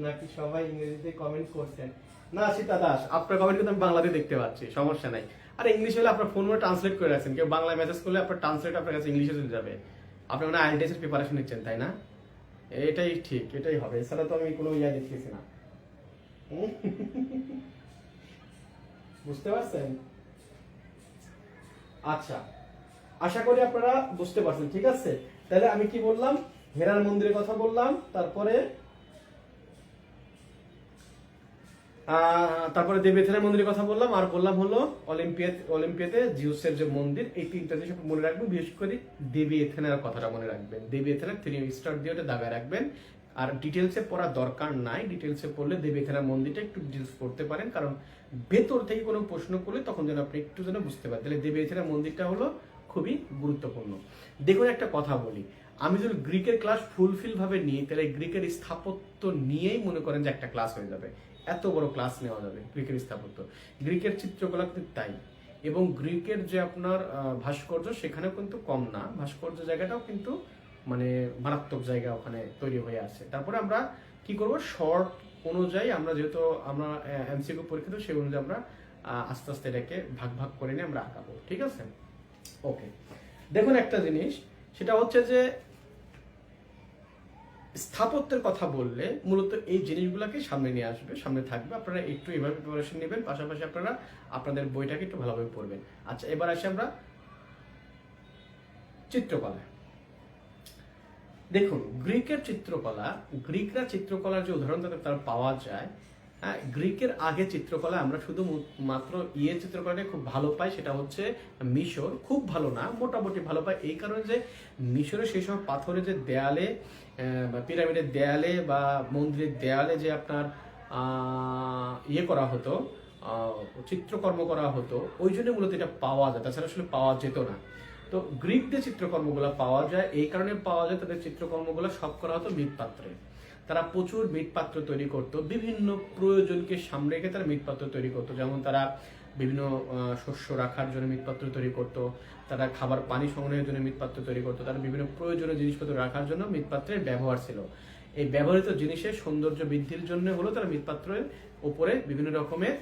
নাকি সবাই ইংরেজিতে কমেন্ট করছেন? না সীতা দাস, আপনার কমেন্ট কিন্তু আমি বাংলাতে দেখতে পাচ্ছি, সমস্যা নাই। আর ইংলিশ হলে আপনার ফোন করে ট্রান্সলেট করে রাখছেন, কেউ বাংলায় মেসেজ করলে আপনার ট্রান্সলেট আপনার কাছে ইংলিশে চলে যাবে। আপনি মানে আইএলটিএস এর প্রিপারেশন নিচ্ছেন, তাই না? এটাই ঠিক, এটাই হবে, এছাড়া তো আমি কোনো ইয়া দেখতেছি না। বুঝতে পারছেন? আচ্ছা, আশা করি আপনারা বুঝতে পারছেন, ঠিক আছে? তাহলে আমি কি বললাম? হেরার মন্দিরের কথা বললাম, তারপরে দেবী এথেনার মন্দিরের কথা বললাম, আর বললাম হলো অলিম্পিয়াতে জিউসের যে মন্দির। এই 3টা জিনিস আপনি মনে রাখবেন, বিশেষ করে দেবী এথেনার কথাটা মনে রাখবেন। দেবী এথেনার 3 স্টার দিয়ে ওটা দাগায় রাখবেন। আর ডিটেলসে পড়ার দরকার নাই, ডিটেলসে পড়লে দেবী এথেনার মন্দিরটা একটু ডিটেলস পড়তে পারেন, কারণ ভেতর থেকে কোনো প্রশ্ন করলে তখন যেন আপনি একটু যেন বুঝতে পারেন। তাহলে দেবী এথেনার মন্দিরটা হলো খুবই গুরুত্বপূর্ণ। দেখুন একটা কথা বলি, আমি যদি গ্রিকের ক্লাস ফুলফিল ভাবে নিই, তাহলে গ্রিকের স্থাপত্য নিয়েই মনে করেন যে একটা ক্লাস হয়ে যাবে, এত বড় ক্লাস নেওয়া যাবে গ্রিকের স্থাপত্য। গ্রিকের চিত্রকলা কিন্তু তাই, এবং গ্রিকের যে আপনার ভাস্কর্য, সেখানেও কিন্তু কম না, ভাস্কর্য জায়গাটাও কিন্তু মানে মারাত্মক জায়গা ওখানে তৈরি হয়ে আছে। তারপরে আমরা কি করব, শর্ট অনুযায়ী আমরা যেহেতু আমরা এমসিকিউ পরীক্ষা দেব, সেই অনুযায়ী আমরা আস্তে আস্তে এটাকে ভাগ ভাগ করে নিয়ে আমরা আঁকাবো, ঠিক আছে? ওকে, দেখুন একটা জিনিস, সেটা হচ্ছে যে স্থাপত্যের কথা বললে মূলত এই জিনিসগুলোকে সামনে নিয়ে আসবে, সামনে থাকবে। আপনারা একটু এভাবে প্রিপারেশন নেবেন, পাশাপাশি আপনারা আপনাদের বইটাকে একটু ভালোভাবে পড়বেন। আচ্ছা, এবার আসি আমরা চিত্রকলা। দেখুন গ্রিকের চিত্রকলা, গ্রিকরা চিত্রকলার যে উদাহরণ তারা পাওয়া যায়, গ্রিকের আগে চিত্রকলা আমরা শুধু মাত্র চিত্রকলাটা খুব ভালো পাই, সেটা হচ্ছে মিশর। খুব ভালো না, মোটামুটি ভালো পাই, এই কারণে যে মিশরে সেই সময় পাথরের যে দেয়ালে বা পিরামিডের দেয়ালে বা মন্দিরের দেয়ালে যে আপনার করা হতো, চিত্রকর্ম করা হতো, ওই জন্য মূলত এটা পাওয়া যায়, তাছাড়া আসলে পাওয়া যেত না। তো গ্রিকদের চিত্রকর্মগুলো পাওয়া যায়, এই কারণে পাওয়া যায় তাদের চিত্রকর্মগুলো সব করা হতো মৃৎপাত্রে। তারা প্রচুর মৃৎপাত্র তৈরি করতো, বিভিন্ন প্রয়োজনকে সামনে রেখে তারা মৃৎপাত্র তৈরি করতো। যেমন তারা বিভিন্ন শস্য রাখার জন্য মৃৎপাত্র তৈরি করতো, তারা খাবার পানি সংগ্রহের জন্য মৃৎপাত্র তৈরি করতো, তারা বিভিন্ন প্রয়োজনীয় জিনিসপত্র রাখার জন্য মৃৎপাত্রের ব্যবহার ছিল। এই ব্যবহৃত জিনিসের সৌন্দর্য বৃদ্ধির জন্য হলো তারা মৃৎপাত্রের উপরে বিভিন্ন রকমের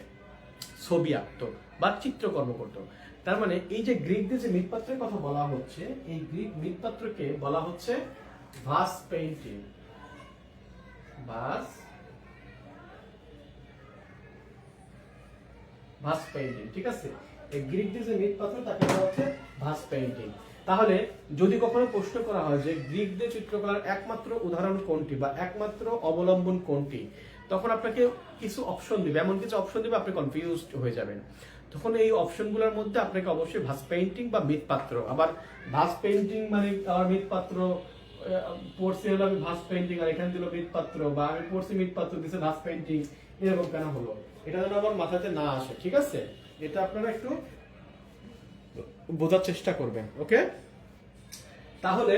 ছবি আঁকতো বা চিত্রকর্ম করতো। তার মানে এই যে গ্রিকদের যে মৃৎপাত্রের কথা বলা হচ্ছে, এই গ্রিক মৃৎপাত্রকে বলা হচ্ছে ভাস পেইন্টিং। ভাস পেইন্টিং, ঠিক আছে? এই গ্রিকদের যে মৃৎপাত্র তাকে বলা হচ্ছে ভাস পেইন্টিং। তাহলে যদি কখনো প্রশ্ন করা হয় যে গ্রিকদের চিত্রকলার একমাত্র উদাহরণ কোনটি বা একমাত্র অবলম্বন কোনটি, তখন আপনাকে কিছু অপশন দিবে, এমন কিছু অপশন দিবে আপনি কনফিউজড হয়ে যাবেন। তখন এই অপশনগুলোর মধ্যে আপনাকে অবশ্যই ভাস পেইন্টিং বা মৃৎপাত্র, আবার ভাস পেইন্টিং মানে আবার মৃৎপাত্র পড়ছি হলো আমি ভাস পেইন্টিং, আর এখানে দিল মৃৎপাত্র, বা আমি পড়ছি মৃৎপাত্র দিছে ভাস পেইন্টিং, এরকম কেন হলো? এটা যেন আমার মাথাতে না আসে, ঠিক আছে? এটা আপনারা একটু বোঝার চেষ্টা করবেন। ওকে, তাহলে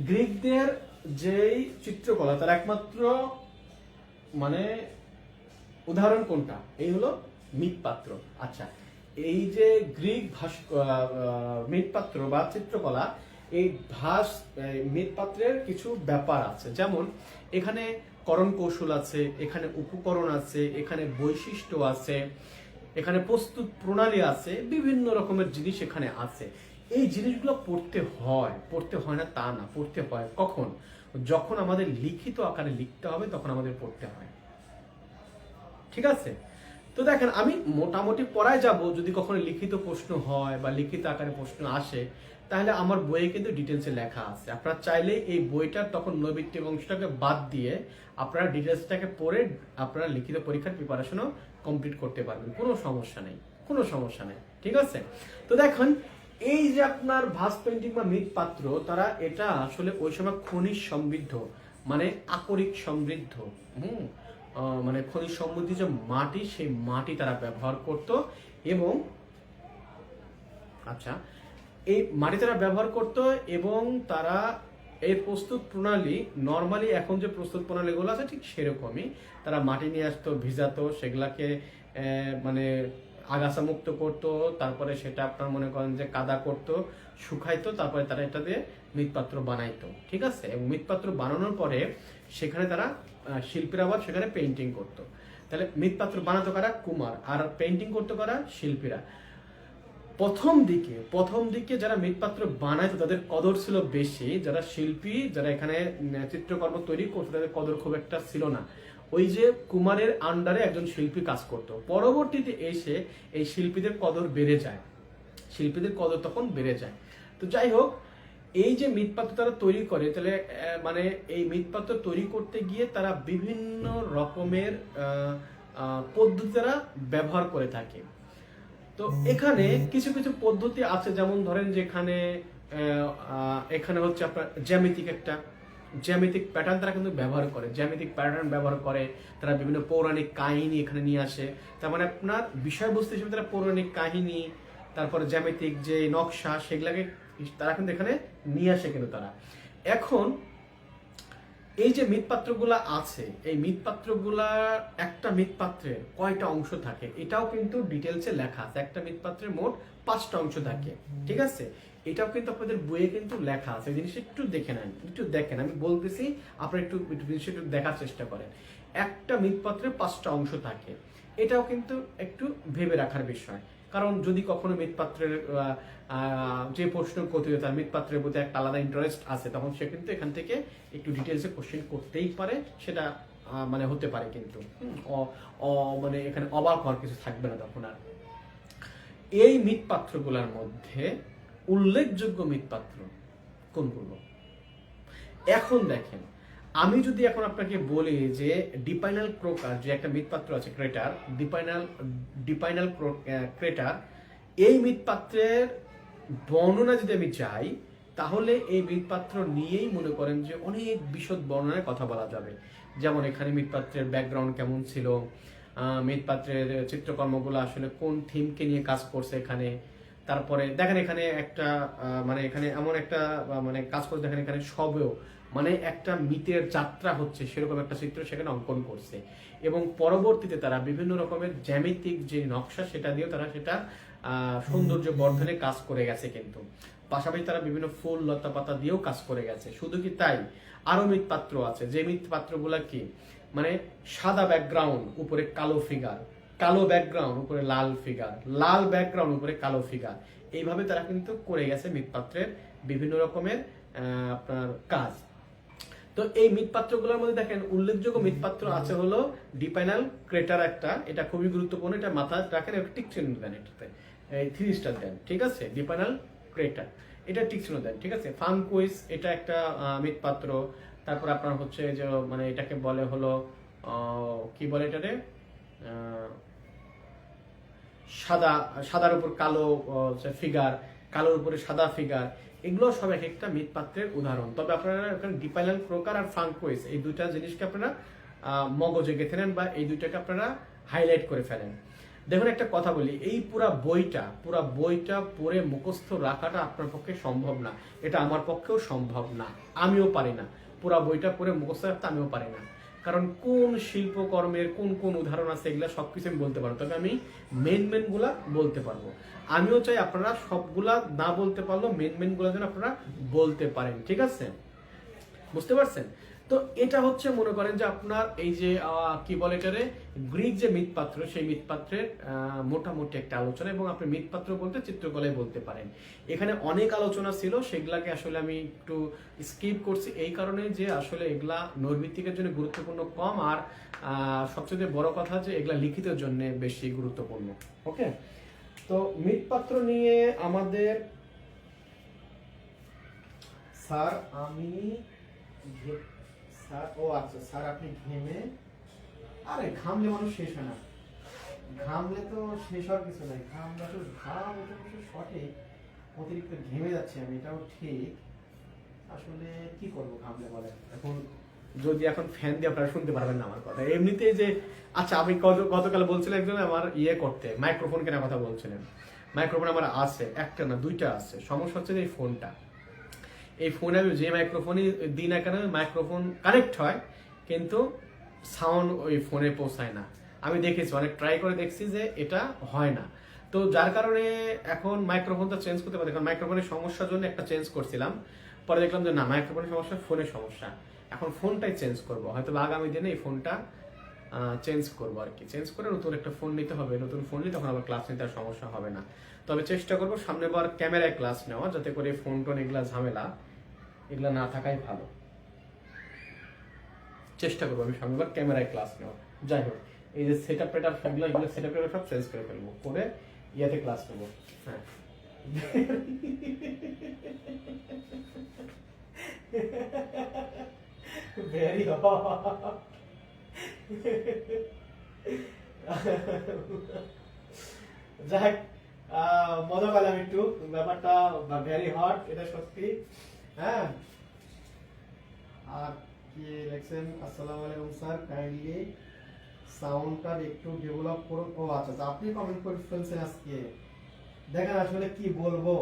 গ্রিকদের যেই চিত্রকলা তার একমাত্র মানে উদাহরণ কোনটা? এই হলো মৃৎপাত্র। আচ্ছা, এই যে গ্রিক মৃৎপাত্র বা চিত্রকলা, এই মৃৎপাত্রের কিছু ব্যাপার আছে, যেমন এখানে করণ কৌশল আছে, এখানে উপকরণ আছে, এখানে বৈশিষ্ট্য আছে, এখানে প্রস্তুত প্রণালী আছে, বিভিন্ন রকমের জিনিস এখানে আছে। এই জিনিসগুলো পড়তে হয় না তা না, পড়তে হয় কখন? যখন আমাদের লিখিত আকারে লিখতে হবে তখন আমাদের পড়তে হয়। ঠিক আছে? তো দেখেন, আমি মোটামুটি পড়ায় যাব, যদি কখনো লিখিত প্রশ্ন হয় বা লিখিত আকারে প্রশ্ন আসে তাহলে আমার বইয়ে কিন্তু ডিটেলসে লেখা আছে। আপনারা চাইলে এই বইটার তখন নৈবিত্তিক অংশটাকে বাদ দিয়ে আপনারা ডিটেলসটাকে পড়ে আপনারা লিখিত পরীক্ষার প্রিপারেশনও কমপ্লিট করতে পারবেন, কোনো সমস্যা নেই, কোনো সমস্যা নেই। ঠিক আছে? তো দেখেন, এই যে আপনার ভাস পেন্টিং বা মৃৎপাত্র, তারা এটা আসলে ওই সময় খনিজ সমৃদ্ধ, মানে আকরিক সমৃদ্ধ, মানে খনিজ সমৃদ্ধ যে মাটি, সেই মাটি তারা ব্যবহার করত। এবং আচ্ছা, এই মাটি তারা ব্যবহার করত এবং তারা এর প্রস্তুত প্রণালী নর্মালি এখন যে প্রস্তুত প্রণালীগুলো আছে ঠিক সেরকমই। তারা মাটি নিয়ে আসতো, ভিজাতো, সেগুলাকে মানে আগাছা মুক্ত করতো, তারপরে সেটা আপনার মনে করেন যে কাদা করতো, শুকাইতো, তারপরে তারা এটা দিয়ে মৃৎপাত্র বানাইতো। ঠিক আছে? এবং মৃৎপাত্র বানানোর পরে সেখানে তারা শিল্পীরা আবার সেখানে পেইন্টিং করতো। তাহলে মৃৎপাত্র বানাতো কারা? কুমার। আর পেইন্টিং করতো কারা? শিল্পীরা। প্রথম দিকে যারা মৃৎপাত্র বানাইতো তাদের কদর ছিল বেশি, যারা শিল্পী, যারা এখানে চিত্রকর্ম তৈরি করতো তাদের কদর খুব একটা ছিল না। ওই যে কুমারের আন্ডারে একজন শিল্পী কাজ করত। পরবর্তীতে এসে এই শিল্পীদের কদর বেড়ে যায়, শিল্পীদের কদর তখন বেড়ে যায়। তো যাই হোক, এই যে মৃৎপাত্র তারা তৈরি করে, তাহলে মানে এই মৃৎপাত্র তৈরি করতে গিয়ে তারা বিভিন্ন রকমের পদ্ধতি তারা ব্যবহার করে থাকে। তো এখানে কিছু কিছু পদ্ধতি আছে, যেমন ধরেন যে এখানে হচ্ছে আপনার জ্যামিতিক প্যাটার্ন তারা কিন্তু ব্যবহার করে, জ্যামিতিক প্যাটার্ন ব্যবহার করে। তারা বিভিন্ন পৌরাণিক কাহিনী এখানে নিয়ে আসে। তার মানে আপনার বিষয়বস্তু হিসেবে তারা পৌরাণিক কাহিনী, তারপরে জ্যামিতিক যে নকশা, সেগুলাকে তারা কিন্তু এখানে নিয়ে আসে। কিন্তু তারা এখন এই যে মৃৎপাত্রগুলা আছে, এই মৃৎপাত্রগুলা একটা মৃৎপাত্রের কয়টা অংশ থাকে এটাও কিন্তু ডিটেলসে লেখা আছে। একটা মৃৎপাত্রের মোট 5টা অংশ থাকে। ঠিক আছে? এটাও কিন্তু আপনাদের বইয়ে কিন্তু লেখা আছে। জিনিসটা একটু দেখে নেন, একটু দেখেন, আমি বলতেছি, আপনারা একটু জিনিসটা একটু দেখার চেষ্টা করেন। একটা মৃৎপাত্রে 5টা অংশ থাকে, এটাও কিন্তু একটু ভেবে রাখার বিষয়। কারণ যদি কখনো মৃৎপাত্রের যে প্রশ্ন করতে হয়, তার মৃৎপাত্রের প্রতি একটা আলাদা ইন্টারেস্ট আছে, তখন সে কিন্তু এখান থেকে একটু ডিটেলসে কোশ্চেন করতেই পারে। সেটা মানে হতে পারে, কিন্তু মানে এখানে অবাক হওয়ার কিছু থাকবে না তখন আর। এই মৃৎপাত্রগুলোর মধ্যে উল্লেখযোগ্য মৃৎপাত্র কোনগুলো? এখন দেখেন, আমি যদি এখন আপনাকে বলি যে ডিপাইনাল ক্রোকার যে একটা মৃৎপাত্র আছে, ক্রেটার, ডিপাইনাল ক্রেটার, এই মৃৎপাত্রের বর্ণনা যদি আমি চাই, তাহলে এই মৃৎপাত্র নিয়েই মনে করেন যে অনেক বিশদ বর্ণনায় কথা বলা যাবে। যেমন এখানে মৃৎপাত্রের ব্যাকগ্রাউন্ড কেমন ছিল, মৃৎপাত্রের চিত্রকর্মগুলো আসলে কোন থিমকে নিয়ে কাজ করছে এখানে। তারপরে দেখেন এখানে একটা মানে এখানে এমন একটা মানে কাজ করে, দেখেন এখানে সবেও মানে একটা মিতের যাত্রা হচ্ছে সেরকম একটা চিত্র সেখানে অঙ্কন করছে। এবং পরবর্তীতে তারা বিভিন্ন রকমের জ্যামিতিক যে নকশা, সেটা দিয়েও তারা সেটা সৌন্দর্য বর্ধনে কাজ করে গেছে। কিন্তু পাশাপাশি তারা বিভিন্ন ফুল লতা পাতা দিয়েও কাজ করে গেছে। শুধু কি তাই, আরো মৃৎপাত্র আছে, যে মৃৎপাত্রগুলা কি মানে সাদা ব্যাকগ্রাউন্ড উপরে কালো ফিগার, কালো ব্যাকগ্রাউন্ড উপরে লাল ফিগার, লাল ব্যাকগ্রাউন্ড উপরে কালো ফিগার, এইভাবে তারা কিন্তু করে গেছে মৃৎপাত্রের বিভিন্ন রকমের আপনার কাজ। তো এই মৃৎপাত্রগুলোর মধ্যে দেখেন উল্লেখযোগ্য মৃৎপাত্র আছে হলো ডিপাইনাল ক্রেটার একটা, এটা খুবই গুরুত্বপূর্ণ, এটা মাথায় রাখেন, একটা টিক চিহ্ন দেন, এটাতে এই 3 স্টার দেন। ঠিক আছে? ডিপাইনাল ক্রেটার, এটা টিক চিহ্ন দেন। ঠিক আছে? ফাঙ্কুইস, এটা একটা মৃৎপাত্র। তারপর আপনার হচ্ছে যে মানে এটাকে বলে হলো কি বলে এটারে, সাদার উপর কালো ফিগার, কালোর উপরে সাদা ফিগার, এগুলো সব এক একটা মৃৎপাত্রের উদাহরণ। তবে আপনারা এখানে ডিপাইনাল ক্রোকার আর ফ্রাঙ্কোইস, এই দুইটা জিনিসকে আপনারা মগজে গেঁথে নেন বা এই দুইটাকে আপনারা হাইলাইট করে ফেলেন। দেখুন, একটা কথা বলি, এই পুরা বইটা পড়ে মুখস্থ রাখাটা আপনার পক্ষে সম্ভব না, এটা আমার পক্ষেও সম্ভব না, আমিও পারি না। পুরা বইটা পড়ে মুখস্থ রাখতে আমিও পারি না। কারণ কোন শিল্পকর্মের কোন কোন উদাহরণ আছে এগুলা সবকিছু আমি বলতে পারবো, তবে আমি মেন গুলা বলতে পারবো। আমিও চাই আপনারা সবগুলা না বলতে পারলেও মেন গুলা যেন আপনারা বলতে পারেন, ঠিক আছে? বুঝতে পারছেন? তো এটা হচ্ছে মনে করেন যে আপনার এই যে কি বলে এটারে, গ্রিক যে মৃৎপাত্র, সেই মৃৎপাত্রের মোটামুটি একটা আলোচনা, এবং আপনি মৃৎপাত্র বলতে চিত্রকলাই বলতে পারেন। এখানে অনেক আলোচনা ছিল, সেগুলাকে আসলে আমি একটু স্কিপ করছি এই কারণে যে আসলে এগুলা নৈর্মিত্তিকের জন্য গুরুত্বপূর্ণ কম, আর সবচেয়ে বড় কথা যে এগুলা লিখিতের জন্য বেশি গুরুত্বপূর্ণ। ওকে, তো মৃৎপাত্র নিয়ে আমাদের স্যার আমি স্যার, ও আচ্ছা স্যার আপনি ঘেমে, আরে ঘামলে মানুষ শেষ হয় না, ঘামলে তো শেষ হওয়ার কিছু নাই, ঘামলে তো ঘাম এটা অবশ্য সঠিক, অতিরিক্ত ঘেমে যাচ্ছে আমি, এটাও ঠিক। আসলে কি করব ঘামলে বলেন, এখন যদি এখন ফ্যান দিয়ে আপনারা শুনতে পারবেন না আমার কথা এমনিতেই যে। আচ্ছা, আমি গতকাল বলছিলাম একজন আমার ইয়ে করতে, মাইক্রোফোন কেনার কথা বলছিলেন। মাইক্রোফোন আমার আছে, একটা না দুইটা আছে। সমস্যা হচ্ছে যে এই ফোনটা, এই ফোনে আমি যে মাইক্রোফোনই দিই না কেন মাইক্রোফোন কানেক্ট হয়, কিন্তু সাউন্ড ওই ফোনে পৌঁছায় না। আমি দেখেছি, অনেক ট্রাই করে দেখছি যে এটা হয় না। তো যার কারণে এখন মাইক্রোফোনটা চেঞ্জ করতে পারি। কারণ মাইক্রোফোনের সমস্যার জন্য একটা চেঞ্জ করছিলাম, পরে দেখলাম যে না, মাইক্রোফোনের সমস্যা, ফোনের সমস্যা। এখন ফোনটাই চেঞ্জ করব, হয়তো আগামী দিনে এই ফোনটা চেঞ্জ করবো আর কি। চেঞ্জ করে নতুন একটা ফোন নিতে হবে, নতুন ফোন নিয়ে তখন আবার ক্লাস নিতে আর সমস্যা হবে না। তবে চেষ্টা করবো সামনে বার ক্যামেরায় ক্লাস নেওয়া, যাতে করে ফোন টোন এগুলা ঝামেলা এগুলা না থাকাই ভালো। চেষ্টা করবো আমি সামনেবার ক্যামেরায় ক্লাস নেওয়া। যাই হোক, এই যে সেটআপ পেটআপ সবগুলো এগুলো সেটআপ পেটআপ সব চেঞ্জ করে ফেলবো, করে ইয়াতে ক্লাস নেবো। হ্যাঁ, ভেরি যাই, মজা পেলাম একটু, ব্যাপারটা ভেরি হট, এটা সত্যি। হ্যাঁ, আর কি লিখছেন, আসসালামু আলাইকুম স্যার, কাইন্ডলি সাউন্ডটা একটু ডেভেলপ করুন। ও আচ্ছা, আপনি কমেন্ট করে ফেলছেন আজকে, দেখেন আসলে কি বলবো,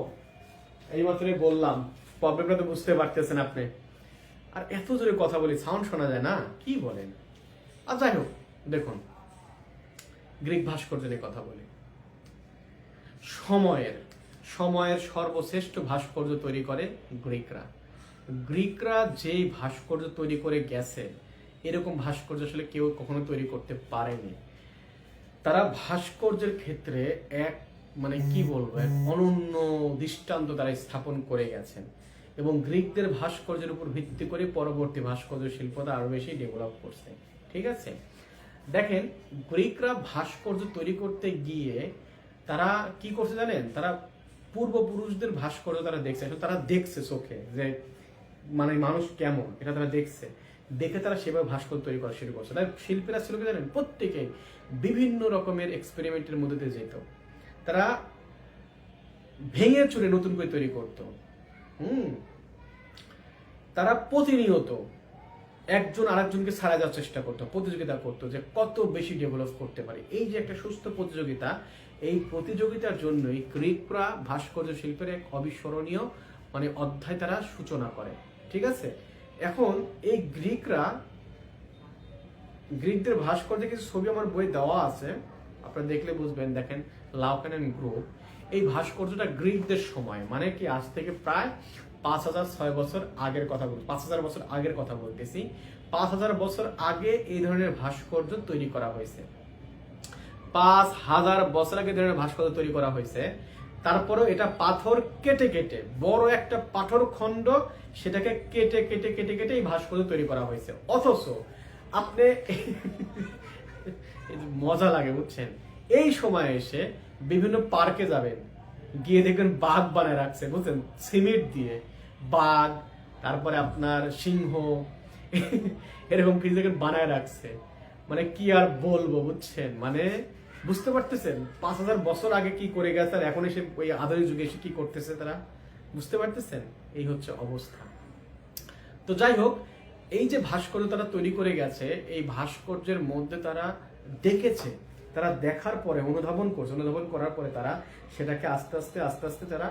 এইমাত্রই বললাম, প্রবলেমটা তো বুঝতে পারতেছেন আপনি। আর এত জোরে কথা বলি, সাউন্ড শোনা যায় না, কি বলেন? আর যাই হোক, দেখুন গ্রিক ভাস্কর্য নিয়ে কথা বলি। সময়ের সময়ের সর্বশ্রেষ্ঠ ভাস্কর্য তৈরি করে গ্রিকরা। গ্রিকরা যেই ভাস্কর্য তৈরি করে গেছে, এরকম ভাস্কর্য আসলে কেউ কখনো তৈরি করতে পারেনি। তারা ভাস্কর্যের ক্ষেত্রে এক মানে কি বলবো, এক অনন্য দৃষ্টান্ত তারা স্থাপন করে গেছেন, এবং গ্রিকদের ভাস্কর্যের উপর ভিত্তি করে পরবর্তী ভাস্কর্য শিল্পটা আরো বেশি ডেভেলপ করছে। ঠিক আছে, দেখেন গ্রিকরা ভাস্কর্য তৈরি করতে গিয়ে তারা কি করছে জানেন? তারা পূর্বপুরুষদের ভাস্কর্য তারা দেখছে, তারা দেখছে চোখে যে মানে মানুষ কেমন, এটা তারা দেখছে, দেখে তারা সেভাবে ভাস্কর্য তৈরি করা শুরু করছে। তাই শিল্পীরা ছিল কি জানেন, প্রত্যেকে বিভিন্ন রকমের এক্সপেরিমেন্টের মধ্যে দিয়ে যেত, তারা ভেঙে চুরে নতুন করে তৈরি করত। তারা প্রতিনিয়ত একজন আরেকজনকে ছাড়া যাওয়ার চেষ্টা করতো, প্রতিযোগিতা করতো যে কত বেশি ডেভেলপ করতে পারে। এই যে একটা সুস্থ প্রতিযোগিতা, এই প্রতিযোগিতার জন্যই গ্রিকরা ভাস্কর্য শিল্পের এক অবিস্মরণীয় মানে অধ্যায় তারা সূচনা করে। ঠিক আছে, এখন এই গ্রিকদের ভাস্কর্যের কিছু ছবি আমার বই দেওয়া আছে, আপনারা দেখলে বুঝবেন। দেখেন, লাউকেন এন্ড গ্রুপ, এই ভাস্কর্যটা গ্রিকদের সময়, মানে কি আজ থেকে প্রায় 5006 বছর আগের কথা বলছি, 5000 বছর আগের কথা বলতেছি। 5000 বছর আগে এই ধরনের ভাস্কর্য তৈরি করা হয়েছে। 5000 বছর আগে ধরনের ভাস্কর্য তৈরি করা হয়েছে। তারপরেও এটা পাথর কেটে কেটে, বড় একটা পাথর খণ্ড, সেটাকে কেটে কেটে কেটে কেটে এই ভাস্কর্য তৈরি করা হয়েছে। অথচ আপনি মজা লাগে বুঝছেন, এই সময় এসে বিভিন্ন পার্কে যাবেন, গিয়ে দেখবেন বাঘ বানায় রাখছে, বুঝছেন, সিমেন্ট দিয়ে বাঘ, তারপরে আপনার সিংহ, এরকম কিছু দেখেন বানায় রাখছে। মানে কি আর বলবো বুঝছেন, মানে বুঝতে পারতেছেন 5000 বছর আগে কি করে গেছে, আর এখন এসে ওই আধুনিক যুগে এসে কি করতেছে তারা, বুঝতে পারতেছেন? এই হচ্ছে অবস্থা। তো যাই হোক, এই যে ভাস্কর্য তারা তৈরি করে গেছে, এই ভাস্কর্যের মধ্যে তারা দেখেছে, তারা দেখার পরে অনুধাবন করছে, অনুধাবন করার পরে তারা সেটাকে আস্তে আস্তে তারা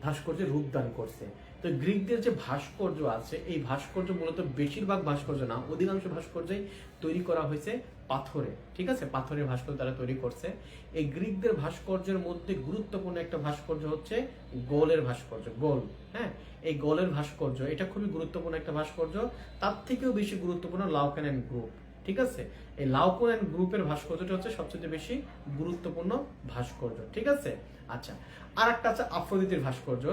ভাস্কর্যে রূপদান করছে। তো গ্রিকদের যে ভাস্কর্য আছে, এই ভাস্কর্য মূলত বেশিরভাগ ভাস্কর্য না, অধিকাংশ ভাস্কর্যই তৈরি করা হয়েছে পাথরে, ঠিক আছে, পাথরের ভাস্কর্য তারা তৈরি করছে। এই গ্রিকদের ভাস্কর্যের মধ্যে গুরুত্বপূর্ণ একটা ভাস্কর্য হচ্ছে গোলের ভাস্কর্য, গোল। হ্যাঁ, এই গোলের ভাস্কর্য এটা খুবই গুরুত্বপূর্ণ একটা ভাস্কর্য। তার থেকেও বেশি গুরুত্বপূর্ণ লাউকানেন গ্রুপ, ঠিক আছে। এই লাউকানেন গ্রুপের ভাস্কর্যটা হচ্ছে সবচেয়ে বেশি গুরুত্বপূর্ণ ভাস্কর্য, ঠিক আছে। আচ্ছা, আর একটা আছে আফ্রোদিতির ভাস্কর্য।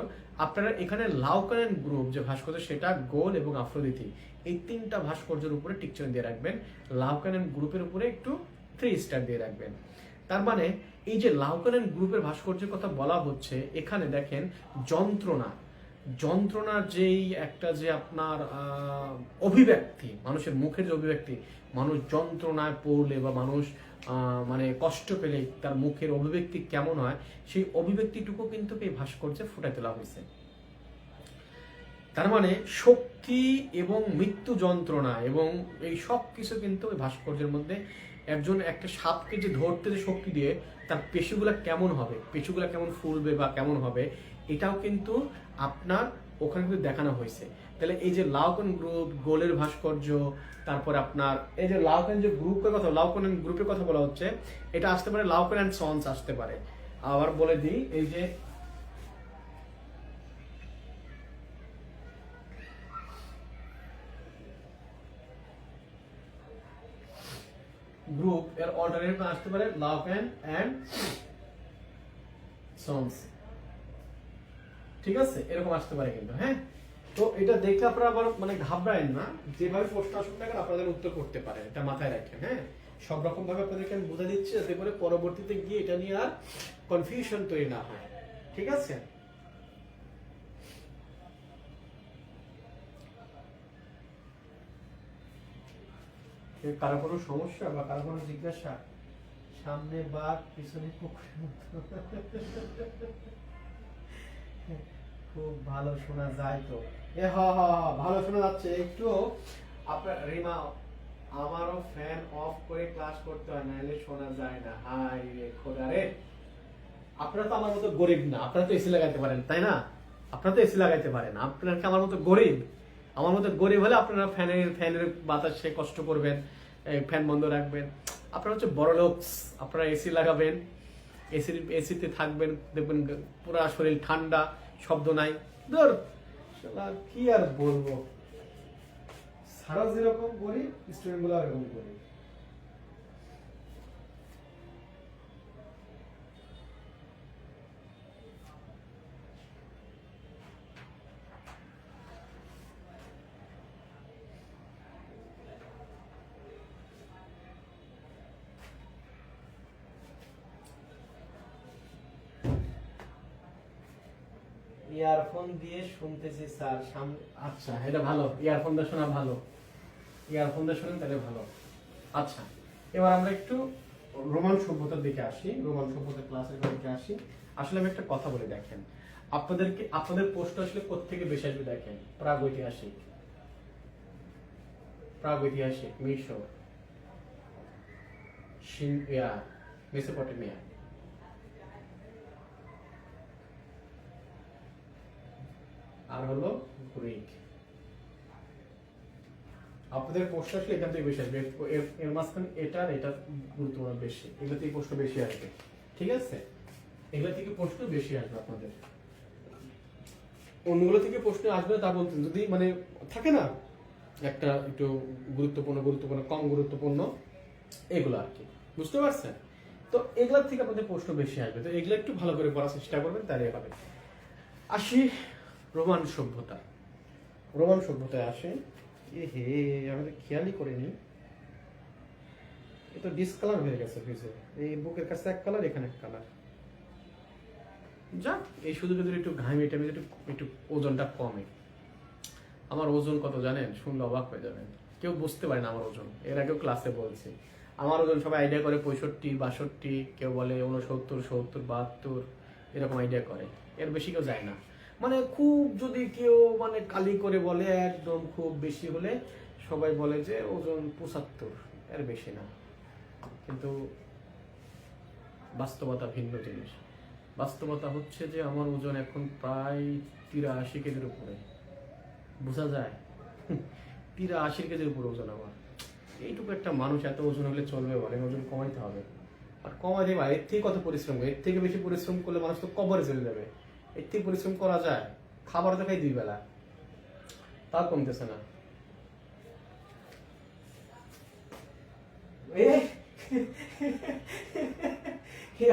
আপনারা এখানে লাউকানেন গ্রুপ যে ভাস্কর্য সেটা গোল এবং আফ্রোদিতি এই তিনটা ভাস্কর্যের উপরে টিকচিহ্ন দিয়ে রাখবেন। লাউকানেন গ্রুপের উপরে একটু 3 স্টার দিয়ে রাখবেন। তার মানে এই যে লাউকানেন গ্রুপের ভাস্কর্যের কথা বলা হচ্ছে, এখানে দেখেন যন্ত্রণা, যন্ত্রণার যেই একটা যে আপনার অভিব্যক্তি, মানুষের মুখের যে অভিব্যক্তি, মানুষ যন্ত্রণায় পড়লে বা মানুষ মানে কষ্ট পেলে তার মুখের অভিব্যক্তি কেমন হয়, সেই অভিব্যক্তিটুকু কিন্তু এই ভাস্কর্যে ফুটাই তোলা হয়েছে। তার মানে শক্তি এবং মৃত্যু যন্ত্রণা এবং এই সব কিছু কিন্তু ওই ভাস্কর্যের মধ্যে, একজন একটা সাপকে যে ধরতে যে শক্তি দিয়ে তার পেশিগুলা কেমন হবে, পেশিগুলা কেমন ফুলবে বা কেমন হবে, এটাও কিন্তু আপনার ওখানে কিন্তু দেখানো হয়েছে। তাহলে এই যে লাউকান গ্রুপ, গোলের ভাস্কর্য, তারপর আপনার এই যে লাউকান যে গ্রুপের কথা, লাউকান গ্রুপের কথা বলা হচ্ছে, এটা আসতে পারে লাউকান অ্যান্ড সন্স আসতে পারে। আবার বলে দিই, এই যে গ্রুপ এর অল্টারনেটিভ আসতে পারে লাউকান অ্যান্ড সন্স, ঠিক আছে, এরকম আসতে পারে কিন্তু। হ্যাঁ, তো এটা দেখে আপনারা আবার মানে ঘাবড়ায়েন না, যেভাবে প্রশ্ন আসুক না কেন আপনাদের উত্তর করতে পারেন, এটা মাথায় রাখেন। হ্যাঁ, সব রকম ভাবে আপনাদেরকে আমি বুঝা দিচ্ছি যাতে করে পরবর্তীতে গিয়ে এটা নিয়ে আর কনফিউশন তৈরি না হয়, ঠিক আছে। কারো কোনো সমস্যা বা কারো কোনো জিজ্ঞাসা? সামনে বাঘ পিছনে কুকুরের মতো খুব ভালো শোনা যায় তো। ভালো শোনা যাচ্ছে একটু। আপনার রিমা, আমারও ফ্যান অফ করে ক্লাস করতে হয়, নাহলে শোনা যায় না। হাই রে খোদা রে, আপনারা তো আমার মতো গরিব না, আপনারা তো এসি লাগাইতে পারেন, তাই না? আপনারা তো এসি লাগাইতে পারেন, আপনারা কি আমার মতো গরিব? আমার মতো গরিব হলে আপনারা ফ্যানের বাতাসে কষ্ট করবেন, ফ্যান বন্ধ রাখবেন। আপনারা হচ্ছে বড় লোক, আপনারা এসি লাগাবেন, এসিতে থাকবেন, দেখবেন পুরা শরীর ঠান্ডা, শব্দ নাই। ধর কি আর বলবো, সারা যেরকম গরিব, স্টুডেন্ট গুলো এরকম গরিব। ইয়ারফোন দিয়ে শুনতেছি স্যার। আচ্ছা, এটা ভালো, ইয়ারফোন দিয়ে শোনা ভালো, ইয়ারফোন দিয়ে শুনেন তাহলে ভালো। আচ্ছা, এবার আমরা একটু রোমান সভ্যতার দিকে আসি, রোমান সভ্যতার ক্লাসের দিকে আসি। আসলে আমি একটা কথা বলে দেখেন, আপনাদের প্রশ্ন আসলে কোত্থেকে বেশি আসবে দেখেন, প্রাগৈতিহাসিক, প্রাগৈতিহাসিক, মিশর, মেসোপটেমিয়া, আর হলো গ্রিক। আপনাদের প্রশ্ন আসলে এখান থেকে বেশি আসবে, এর মাঝখানে এটা আর এটা গুরুত্বপূর্ণ বেশি, এগুলো থেকে প্রশ্ন বেশি আসবে, ঠিক আছে। এগুলো থেকে প্রশ্ন বেশি আসবে আপনাদের, অন্যগুলো থেকে প্রশ্ন আসবে তা বলতেন, যদি মানে থাকে না একটা একটু গুরুত্বপূর্ণ গুরুত্বপূর্ণ কম গুরুত্বপূর্ণ, এগুলো আর কি, বুঝতে পারছেন? তো এগুলোর থেকে আপনাদের প্রশ্ন বেশি আসবে, তো এগুলো একটু ভালো করে পড়ার চেষ্টা করবেন, তাহলে হবে। আসি রোমান সভ্যতা, রোমান সভ্যতায় আসে। হে, আমি তো খেয়ালই করিনি, এ তো ডিসকালার হয়ে গেছে ফিজে, এই বুকের কাছে এক কালার, এখানে এক কালার। যাক, এই শুধু যদি একটু ঘামে টামে একটু একটু ওজনটা কমে। আমার ওজন কত জানেন? শুনলে অবাক হয়ে যাবেন, কেউ বুঝতে পারে না আমার ওজন। এর আগেও ক্লাসে বলছি, আমার ওজন সবাই আইডিয়া করে 65-62, কেউ বলে 69-70-72, এরকম আইডিয়া করে, এর বেশি কেউ যায় না। মানে খুব যদি কেউ মানে কালি করে বলে, একদম খুব বেশি হলে সবাই বলে যে ওজন 75, এর বেশি না। কিন্তু বাস্তবতা ভিন্ন জিনিস। বাস্তবতা হচ্ছে যে আমার ওজন এখন প্রায় 83 কেজির উপরে। বোঝা যায়? 83 কেজির উপরে ওজন আমার। এইটুকু একটা মানুষ এত ওজন হলে চলবে? বলেন, ওজন কমাইতে হবে। আর কমাই দেবা, এর থেকে কত পরিশ্রম, এর থেকে বেশি পরিশ্রম করলে মানুষ তো কবরে চলে যাবে। এর থেকে পরিশ্রম করা যায়? খাবার তো খাই 2 বেলা, তাও কমতেছে না।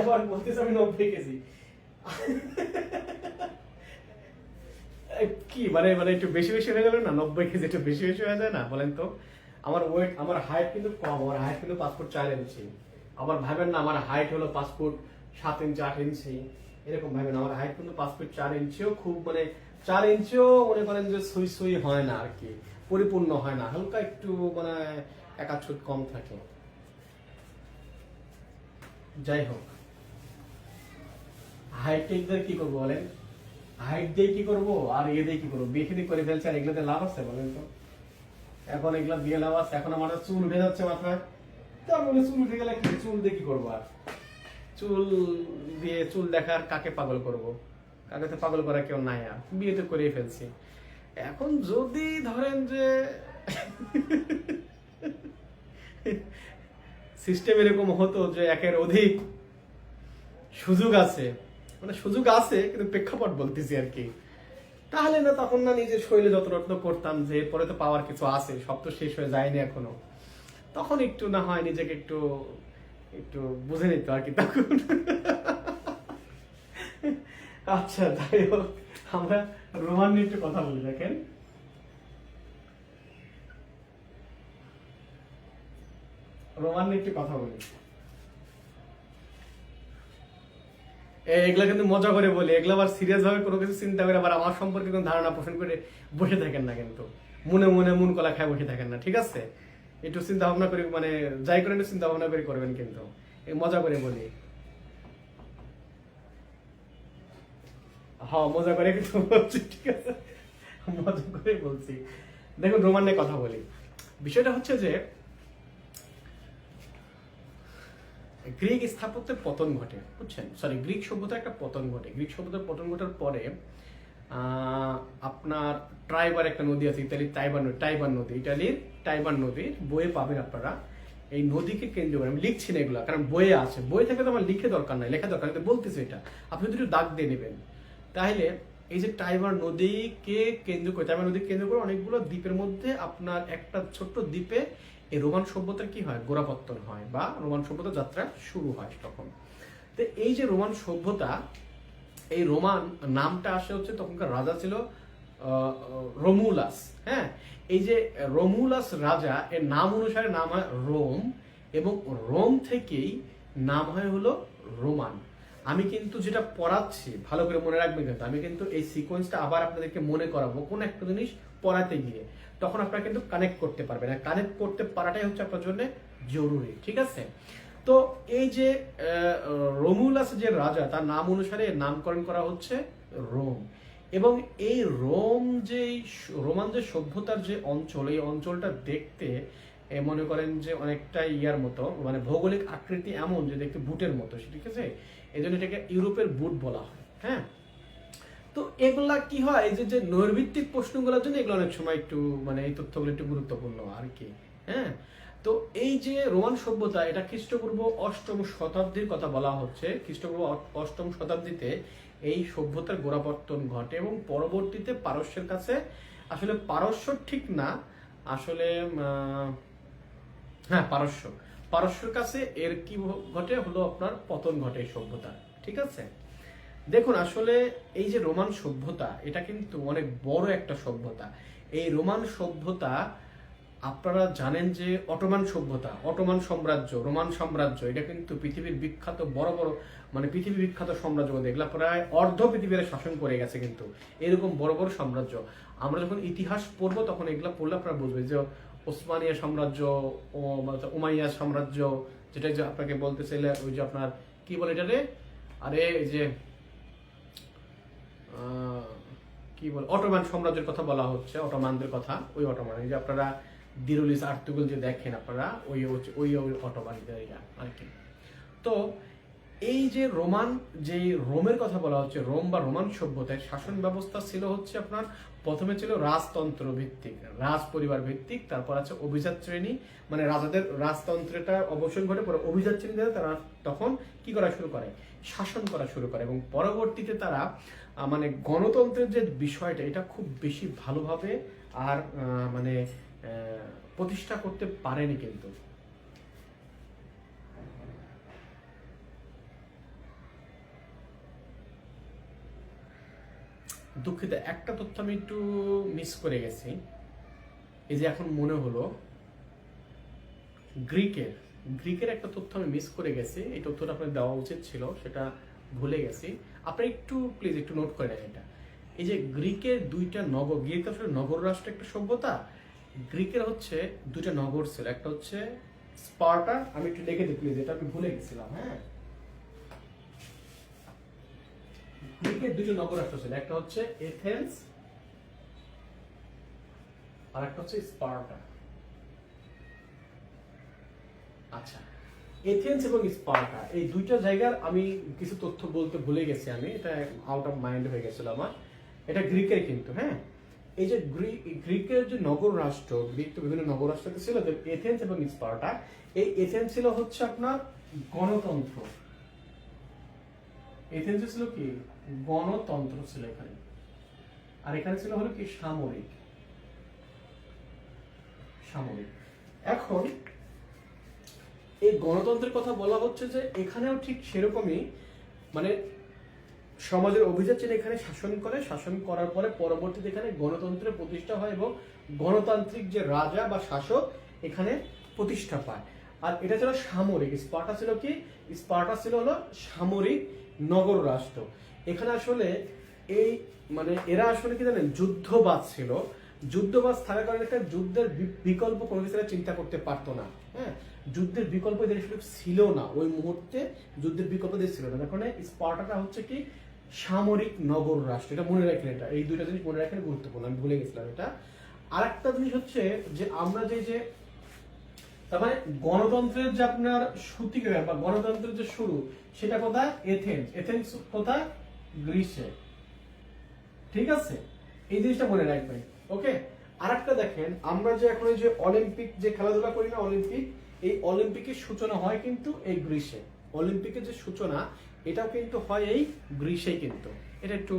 আবার বলতেছে আমি 90 কেজি। কি মানে মানে একটু বেশি বেশি হয়ে গেল না? 90 কেজি একটু বেশি বেশি হয়ে যায় না? বলেন তো। আমার ওয়েট, আমার হাইট কিন্তু কম, আমার হাইট কিন্তু 5 ফুট 4 ইঞ্চি। আবার ভাবেন না আমার হাইট হলো 5 ফুট 7 ইঞ্চি 8 ইঞ্চি, এরকম ভাবেন। আমার হাইট কিন্তু 5 ফুট 4 ইঞ্চিও খুব মানে 4 ইঞ্চিও মনে করেন যে সুই সুই হয় না আর কি, পরিপূর্ণ হয় না, হালকা একটু মানে এক আধ ফুট কম থাকে। যাই হোক, হাইট কি করবো বলেন? হাইট দিয়ে কি করবো আর এ দিয়ে কি করবো? বিয়ে শাদী করে ফেলছে, আর এগুলোতে লাভ আছে বলেন তো? এখন এগুলা দিয়ে লাভ আছে? এখন আমার চুল উঠে যাচ্ছে মাথায়, তার মানে চুল উঠে গেলে কি, চুল দিয়ে কি করবো? আর চুল দিয়ে চুল দেখার কাকে পাগল করব? কাকে তো পাগল করা কেউ নাই, আর বিয়ে তো করেই ফেলছি। এখন যদি ধরেন যে সিস্টেম এরকম হতো যে একের অধিক সুযোগ আছে, মানে সুযোগ আছে কিন্তু প্রেক্ষাপট বলতেছি আর কি, তাহলে না তখন না নিজের শরীরে যত রত্ন করতাম, যে পরে তো পাওয়ার কিছু আছে, সব তো শেষ হয়ে যায়নি এখনো, তখন একটু না হয় নিজেকে একটু একটু বুঝে নিত আর কি তখন। আচ্ছা যাই হোক, আমরা রোমান নিয়ে একটু কথা বলি। দেখেন, রোমান নিয়ে একটু কথা বলি। এগুলা কিন্তু মজা করে বলি, এগুলো আবার সিরিয়াস ভাবে কোনো কিছু চিন্তা করে আবার আমার সম্পর্কে কোনো ধারণা পোষণ করে বসে থাকেন না, কিন্তু মনে মনে মন কলা খায় বসে থাকেন না, ঠিক আছে? একটু চিন্তা ভাবনা করে, মানে যাই করেন একটু চিন্তা ভাবনা করে করবেন, কিন্তু মজা করে বলি। হ্যাঁ মজা করে কিন্তু বলছি, ঠিক আছে, মজা করে বলছি। দেখুন রোমান নিয়ে কথা বলি। বিষয়টা হচ্ছে যে গ্রিক স্থাপত্যের পতন ঘটে, বুঝছেন? সরি, গ্রিক সভ্যতার একটা পতন ঘটে। গ্রিক সভ্যতার পতন ঘটার পরে আপনার ট্রাইবার একটা নদী আছে, ইতালির টাইবার নদী, ইটালির টাইবার নদীর বইয়ে পাবেন আপনারা। এই নদীকে কেন্দ্র করে, আমি লিখছি না এগুলা কারণ বইয়ে আছে, বই থেকে তো আমার লিখে দরকার নাই, লেখা দরকার নেই, বলতেছে এটা আপনি যদি দাগ দিয়ে নেবেন। তাহলে এই যে টাইবার নদীকে কেন্দ্র করে, টাইবার নদীকে কেন্দ্র করে অনেকগুলো দ্বীপের মধ্যে আপনার একটা ছোট্ট দ্বীপে এই রোমান সভ্যতার কি হয়, গোড়াপত্তন হয়, বা রোমান সভ্যতার যাত্রা শুরু হয় তখন। তো এই যে রোমান সভ্যতা, এই রোমান নামটা আসে হচ্ছে, তখনকার রাজা ছিল রোমুলাস। হ্যাঁ, এই যে রোমুলাস রাজা, এর নাম অনুসারে নাম হয় রোম, এবং রোম থেকেই নাম হয় হলো রোমান। আমি কিন্তু যেটা পড়াচ্ছি ভালো করে মনে রাখবেন, কিন্তু আমি কিন্তু এই সিকোয়েন্সটা আবার আপনাদেরকে মনে করাবো কোন একটা জিনিস পড়াতে গিয়ে, তখন আপনারা কিন্তু কানেক্ট করতে পারবেন, আর কানেক্ট করতে পারাটাই হচ্ছে আপনার জন্য জরুরি, ঠিক আছে? তো এই যে রোমুলাস যে রাজা, তার নাম অনুসারে নামকরণ করা হচ্ছে রোম। এবং এই রোম যে রোমান যে সভ্যতার যে অঞ্চল, এই অঞ্চলটা দেখতে মনে করেন যে অনেকটা ইয়ার মতো, মানে ভৌগোলিক আকৃতি এমন যে দেখতে বুটের মতো, ঠিক আছে? এই জন্য এটাকে ইউরোপের বুট বলা হয়। হ্যাঁ, তো এগুলা কি হয়, এই যে নৈর্ভিত্তিক প্রশ্নগুলোর জন্য এগুলো অনেক সময় একটু মানে এই তথ্যগুলো একটু গুরুত্বপূর্ণ আর কি। হ্যাঁ, তো এই যে রোমান সভ্যতা, এটা খ্রিস্টপূর্ব 8ম শতাব্দীর কথা বলা হচ্ছে। খ্রিস্টপূর্ব 8ম শতাব্দীতে এই সভ্যতার গোড়াপত্তন ঘটে, এবং পরবর্তীতে পারস্যের কাছে, আসলে পারস্য ঠিক না, আসলে হ্যাঁ পারস্যের কাছে এর কি ঘটে হলো, আপনার পতন ঘটে এই সভ্যতা, ঠিক আছে? দেখুন আসলে এই যে রোমান সভ্যতা, এটা কিন্তু অনেক বড় একটা সভ্যতা। এই রোমান সভ্যতা, আপনারা জানেন যে অটোমান সভ্যতা, অটোমান সাম্রাজ্য, রোমান সাম্রাজ্য, এটা কিন্তু পৃথিবীর বিখ্যাত বড় বড়, মানে পৃথিবী বিখ্যাত সাম্রাজ্য, এগুলা প্রায় অর্ধ পৃথিবীর শাসন করে গেছে। কিন্তু এরকম বড় বড় সাম্রাজ্য আমরা যখন ইতিহাস পড়বো, তখন এগুলা পড়লে আপনারা বুঝবে যে ওসমানিয়া সাম্রাজ্য, উমাইয়া সাম্রাজ্য, যেটা যে আপনাকে বলতে চাইলে ওই যে আপনার কি বলে এটারে, আরে এই যে কি বলে অটোমান সাম্রাজ্যের কথা বলা হচ্ছে, অটোমানদের কথা, ওই অটোমান, এই যে আপনারা দিরুলিস আর্তুগল যে দেখেন আপনারা, ওই ওই অটোমান আর কি। তো এই যে যে রোমের কথা বলা হচ্ছে, রোম বা রোমান সভ্যতায় শাসন ব্যবস্থা ছিল হচ্ছে আপনার প্রথমে ছিল রাজতন্ত্র ভিত্তিক, রাজ পরিবার ভিত্তিক, তারপর আছে অভিজাত শ্রেণী, মানে রাজাদের রাজতন্ত্রটা অবসান ঘটে, পরে অভিজাত শ্রেণীদের তারা তখন কি করা শুরু করে, শাসন করা শুরু করে, এবং পরবর্তীতে তারা মানে গণতন্ত্রের যে বিষয়টা এটা খুব বেশি ভালোভাবে আর মানে প্রতিষ্ঠা করতে পারেনি কিন্তু। দুঃখিত, একটা তথ্য আমি একটু মিস করে গেছি, এই যে এখন মনে হলো গ্রিকের একটা তথ্য আমি মিস করে গেছি, এই তথ্যটা আপনার দেওয়া উচিত ছিল, সেটা ভুলে গেছি। আপনি একটু প্লিজ একটু নোট করে নেন এটা। এই যে গ্রিকের দুইটা নগর, গ্রিক আসলে নগর রাষ্ট্র একটা সভ্যতা, গ্রিকের হচ্ছে দুইটা নগর ছিল, একটা হচ্ছে স্পার্টা, আমি একটু লিখে দিই প্লিজ, এটা আমি ভুলে গেছিলাম। হ্যাঁ, গ্রিকের দুটো নগর রাষ্ট্র ছিল, একটা হচ্ছে এথেন্স আর একটা হচ্ছে স্পার্টা। আচ্ছা, এথেন্স এবং স্পার্টা এই দুইটা জায়গার আমি কিছু তথ্য বলতে ভুলে গেছি, আমি এটা আউট অফ মাইন্ড হয়ে গেছিল আমার। এটা গ্রিকের কিন্তু, হ্যাঁ, এই যে গ্রিকের যে নগর রাষ্ট্র, গ্রিক তো বিভিন্ন নগর রাষ্ট্র ছিল, এথেন্স এবং স্পার্টা। এই এথেন্স ছিল হচ্ছে আপনার গণতন্ত্র, এথেন্স ছিল কি গণতন্ত্র ছিল এখানে, আর এখানে ছিল হলো কি সামরিক। এখন এই গণতন্ত্রের কথা বলা হচ্ছে যে এখানেও ঠিক সেরকমই, মানে সমাজের অভিজাত শ্রেণী এখানে শাসন করে, শাসন করার পরে পরবর্তীতে এখানে গণতন্ত্রের প্রতিষ্ঠা হয় এবং গণতান্ত্রিক যে রাজা বা শাসক এখানে প্রতিষ্ঠা পায়। আর এটা ছিল সামরিক, স্পার্টা ছিল কি, স্পার্টা ছিল হলো সামরিক নগর রাষ্ট্র। এখানে আসলে এই মানে এরা আসলে কি জানেন, যুদ্ধবাজ ছিল, যুদ্ধবাজ থাকার কারণে একটা যুদ্ধের বিকল্প কোনো কিছু চিন্তা করতে পারতো না। হ্যাঁ, যুদ্ধের বিকল্প এদের ছিল না, ওই মুহূর্তে যুদ্ধের বিকল্প এদের ছিল না। এখন স্পার্টাটা হচ্ছে কি সামরিক নগর রাষ্ট্র, এটা মনে রাখেন, এটা এই দুইটা জিনিস মনে রাখেন, গুরুত্বপূর্ণ, আমি ভুলে গেছিলাম এটা। আরেকটা জিনিস হচ্ছে যে আমরা যে তার মানে গণতন্ত্রের যে আপনার সূতিকাগার বা গণতন্ত্রের যে শুরু, সেটা কোথায়, এথেন্স। এথেন্স কোথায়, গ্রিসে। ঠিক আছে, এই জিনিসটা মনে রাখবেন। ওকে, আরেকটা দেখেন, আমরা যে এখন যে অলিম্পিক যে খেলাধুলা করি না, অলিম্পিক, এই অলিম্পিকের সূচনা হয় কিন্তু এই গ্রিসে। অলিম্পিকের যে সূচনা এটাও কিন্তু হয় এই গ্রিসে কিন্তু। এটা একটু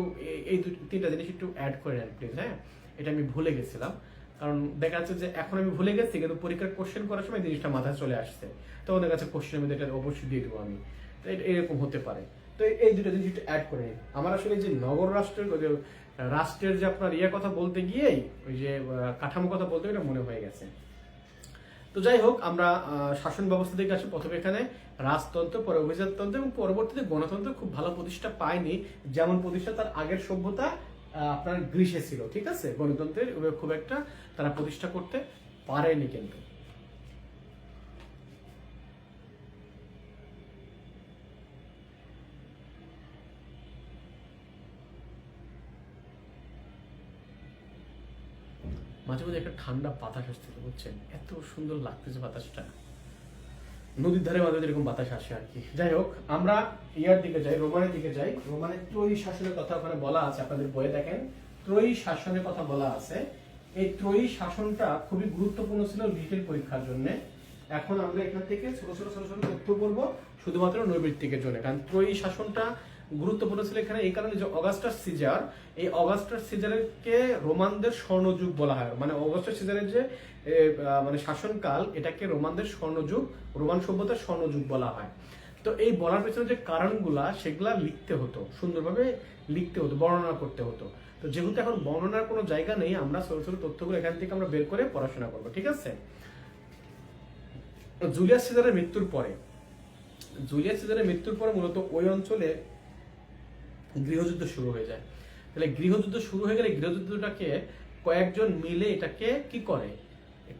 এই তিনটা জিনিস একটু অ্যাড করে নেন প্লিজ। হ্যাঁ, এটা আমি ভুলে গেছিলাম, কারণ দেখা যাচ্ছে যে এখন আমি ভুলে গেছি কিন্তু পরীক্ষার কোশ্চেন করার সময় জিনিসটা মাথায় চলে আসছে, তো ওদের কাছে কোশ্চেন আমি এটা অবশ্যই দিয়ে দেবো আমি, তো এরকম হতে পারে। তো এই দুটো জিনিস একটু অ্যাড করে নিন। আমার আসলে যে নগর রাষ্ট্রের যে আপনার কথা বলতে গিয়েই ওই যে কাঠামো কথা বলতে গিয়ে মনে হয়ে গেছে। তো যাই হোক, আমরা শাসন ব্যবস্থা দিকে আসি। প্রথমে এখানে রাজতন্ত্র, পরে অভিজাততন্ত্র এবং পরবর্তীতে গণতন্ত্র খুব ভালো প্রতিষ্ঠা পায়নি, যেমন প্রতিষ্ঠা তার আগের সভ্যতা আপনার গ্রিসে ছিল। ঠিক আছে, গণতন্ত্রের খুব একটা তারা প্রতিষ্ঠা করতে পারেনি কিন্তু। মাঝে মাঝে একটা ঠান্ডা বাতাস আসছিল, বুঝছেন, এত সুন্দর লাগতেছে বাতাসটা, নদীর ধারে মাঝে এরকম বাতাস আসে আর কি। যাই হোক, আমরা ইয়ার দিকে যাই, রোমানের দিকে যাই। রোমানের ত্রয়ী শাসনের কথা ওখানে বলা আছে, আপনাদের বইয়ে দেখেন ত্রয়ী শাসনের কথা বলা আছে। এই ত্রয়ী শাসনটা খুবই গুরুত্বপূর্ণ ছিল রিটেন পরীক্ষার জন্য। এখন আমরা এখান থেকে ছোট ছোট তথ্য বলবো শুধুমাত্র নৈর্বৃত্তিকের জন্য, কারণ ত্রয়ী শাসনটা গুরুত্বপূর্ণ ছিল এখানে এই কারণে যে অগাস্টাস সিজার, এই অগাস্টাস সিজারকে রোমানদের স্বর্ণযুগ বলা হয়। মানে অগাস্টাস সিজারের যে মানে শাসনকাল, এটাকে রোমানদের স্বর্ণযুগ, রোমান সভ্যতার স্বর্ণযুগ বলা হয়। তো এই বলার পেছনে যে কারণগুলা, সেগুলা লিখতে হতো, সুন্দরভাবে লিখতে হতো, বর্ণনা করতে হতো। তো যেহেতু এখন বর্ণনার কোনো জায়গা নেই, আমরা ছোট ছোট তথ্যগুলো এখান থেকে আমরা বের করে পড়াশোনা করবো। ঠিক আছে, জুলিয়াস সিজারের মৃত্যুর পরে মূলত ওই অঞ্চলে গৃহযুদ্ধ শুরু হয়ে যায়। তাহলে গৃহযুদ্ধ শুরু হয়ে গেলে গৃহযুদ্ধটাকে কয়েকজন মিলে এটাকে কি করে,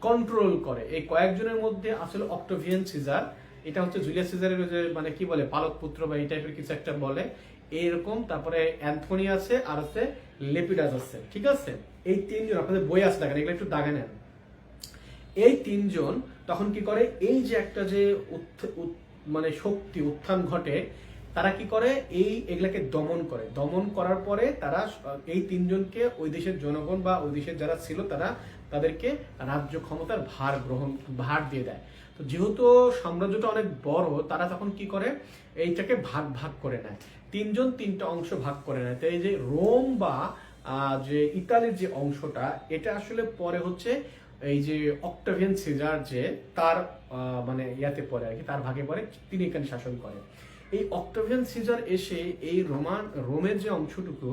কন্ট্রোল করে। এই কয়েকজনের মধ্যে আসলে অক্টোভিয়ান সিজার, এটা হচ্ছে জুলিয়াস সিজারের যে মানে কি বলে পালক পুত্র বা এই টাইপের কিছু একটা বলে এরকম। তারপরে অ্যান্থনি আছে, আর আছে লেপিডাস আছে। ঠিক আছে, এই তিনজন, আপনাদের বই আছে দেখেন, এগুলো একটু দাগে নেন। এই তিনজন তখন কি করে, এই যে একটা যে মানে শক্তি উত্থান ঘটে, তারা কি করে এগুলাকে দমন করার পরে তারা এই তিনজনকে ওই দেশের জনগণ বা ওই দেশের যারা ছিল তারা তাদেরকে রাজ্য ক্ষমতার ভার দিয়ে দেয়। তো যেহেতু সাম্রাজ্যটা অনেক বড়, তারা তখন কি করে এইটাকে ভাগ ভাগ করে নেয়, তিনজন তিনটা অংশ ভাগ করে নেয়। তো এই যে রোম বা যে ইতালির যে অংশটা, এটা আসলে পরে হচ্ছে এই যে অক্টাভিয়ান সিজার যে তার মানে ইয়াতে পড়ে আর কি, তার ভাগে পড়ে, তিনি এখানে শাসন করেন। এই অক্টাভিয়ান সিজার এসে এই রোমের যে অংশটুকু,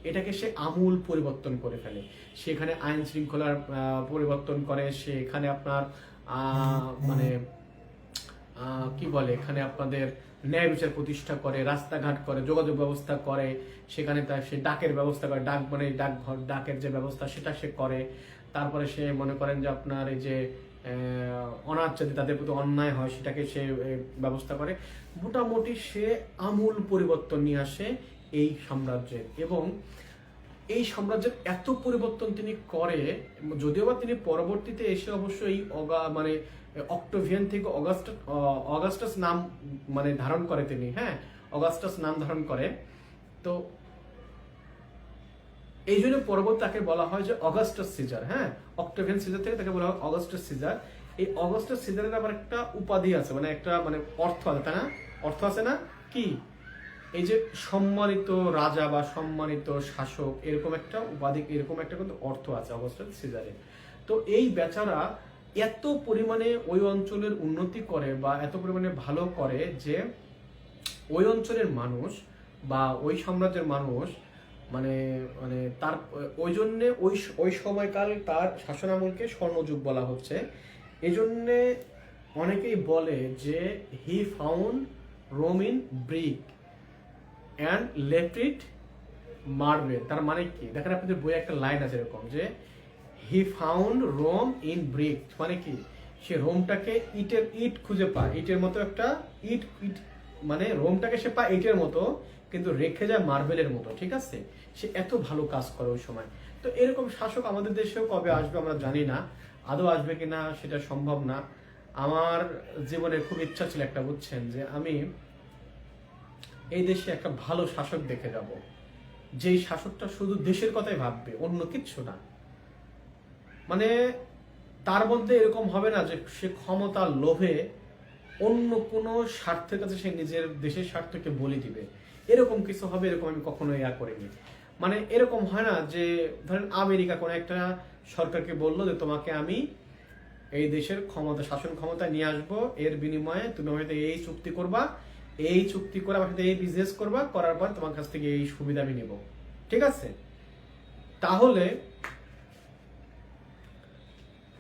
এটাকে সে আমূল পরিবর্তন করে ফেলে। সেখানে আইন শৃঙ্খলার পরিবর্তন করে, সেখানে আপনার মানে কি বলে, এখানে আপনাদের ন্যায় বিচার প্রতিষ্ঠা করে, রাস্তাঘাট করে, যোগাযোগ ব্যবস্থা করে, সেখানে তার সে ডাকের ব্যবস্থা করে, ডাক মানে ডাকঘর ডাকের যে ব্যবস্থা সেটা সে করে। তারপরে সে মনে করেন যে আপনার এই যে অনাথ যদি তাদের প্রতি অন্যায় হয় সেটাকে সে ব্যবস্থা করে। মোটামুটি সে আমূল পরিবর্তন নিয়ে আসে এই সাম্রাজ্যের। এবং এই সাম্রাজ্যের এত পরিবর্তন তিনি করে, যদিও বা তিনি পরবর্তীতে এসে অবশ্যই মানে অক্টোভিয়ান থেকে অগাস্টাস নাম মানে ধারণ করে তিনি, হ্যাঁ, অগাস্টাস নাম ধারণ করে। তো এই জন্য পরবর্তী তাকে বলা হয় যে অগাস্টাস সিজার, হ্যাঁ, অক্টোভিয়ান সিজার থেকে তাকে বলা হয় অগাস্টাস সিজার। এই অগাস্টাস সিজারের আবার একটা উপাধি আছে, মানে একটা মানে অর্থ আছে, তাই না? অর্থ আছে না কি, এই যে সম্মানিত রাজা বা সম্মানিত শাসক, এরকম একটা উপাধি, এরকম একটা কিন্তু অর্থ আছে অগাস্টাস সিজারের। তো এই বেচারা এত পরিমাণে ওই অঞ্চলের উন্নতি করে বা এত পরিমাণে ভালো করে যে ওই অঞ্চলের মানুষ বা ওই সাম্রাজ্যের মানুষ মানে মানে তার ওই জন্যে ওই সময়কাল তার শাসনামলকে স্বর্ণযুগ বলা হচ্ছে। এই জন্যে অনেকেই বলে যে he found Rome in brick and left it marble. তার মানে কি দেখেন, আপনাদের বইয়ে একটা লাইন আছে এরকম যে he found Rome in brick, মানে কি সে রোমটাকে ইট খুঁজে পায়, ইটের মতো একটা ইট মানে রোমটাকে সে পায় ইটের মতো, কিন্তু রেখে যায় মার্বেলের মতো, ঠিক আছে? সে এত ভালো কাজ করে ওই সময়। তো এরকম শাসক আমাদের দেশেও কবে আসবে আমরা জানি না, আদৌ আসবে কিনা সেটা সম্ভব না। আমার জীবনে খুব ইচ্ছা ছিল একটা, বুঝছেন, যে আমি এই দেশে একটা ভালো শাসক দেখে যাব, যেই শাসকটা শুধু দেশের কথাই ভাববে, অন্য কিচ্ছু না। মানে তার মধ্যে এরকম হবে না যে সে ক্ষমতার লোভে অন্য কোনো স্বার্থের কাছে সে নিজের দেশের স্বার্থকে বলি দিবে, এরকম কিছু হবে, এরকম আমি কখনো ইয়া করিনি। মানে এরকম হয় না যে ধরেন আমেরিকা কোনো একটা সরকারকে বললো যে তোমাকে আমি এই দেশের শাসন ক্ষমতা নিয়ে আসবো, এর বিনিময়ে তুমি আমার সাথে এই চুক্তি করবা, এই চুক্তি করে আমার সাথে এই বিজনেস করবা, করার পর তোমার কাছ থেকে এই সুবিধা আমি নেব, ঠিক আছে? তাহলে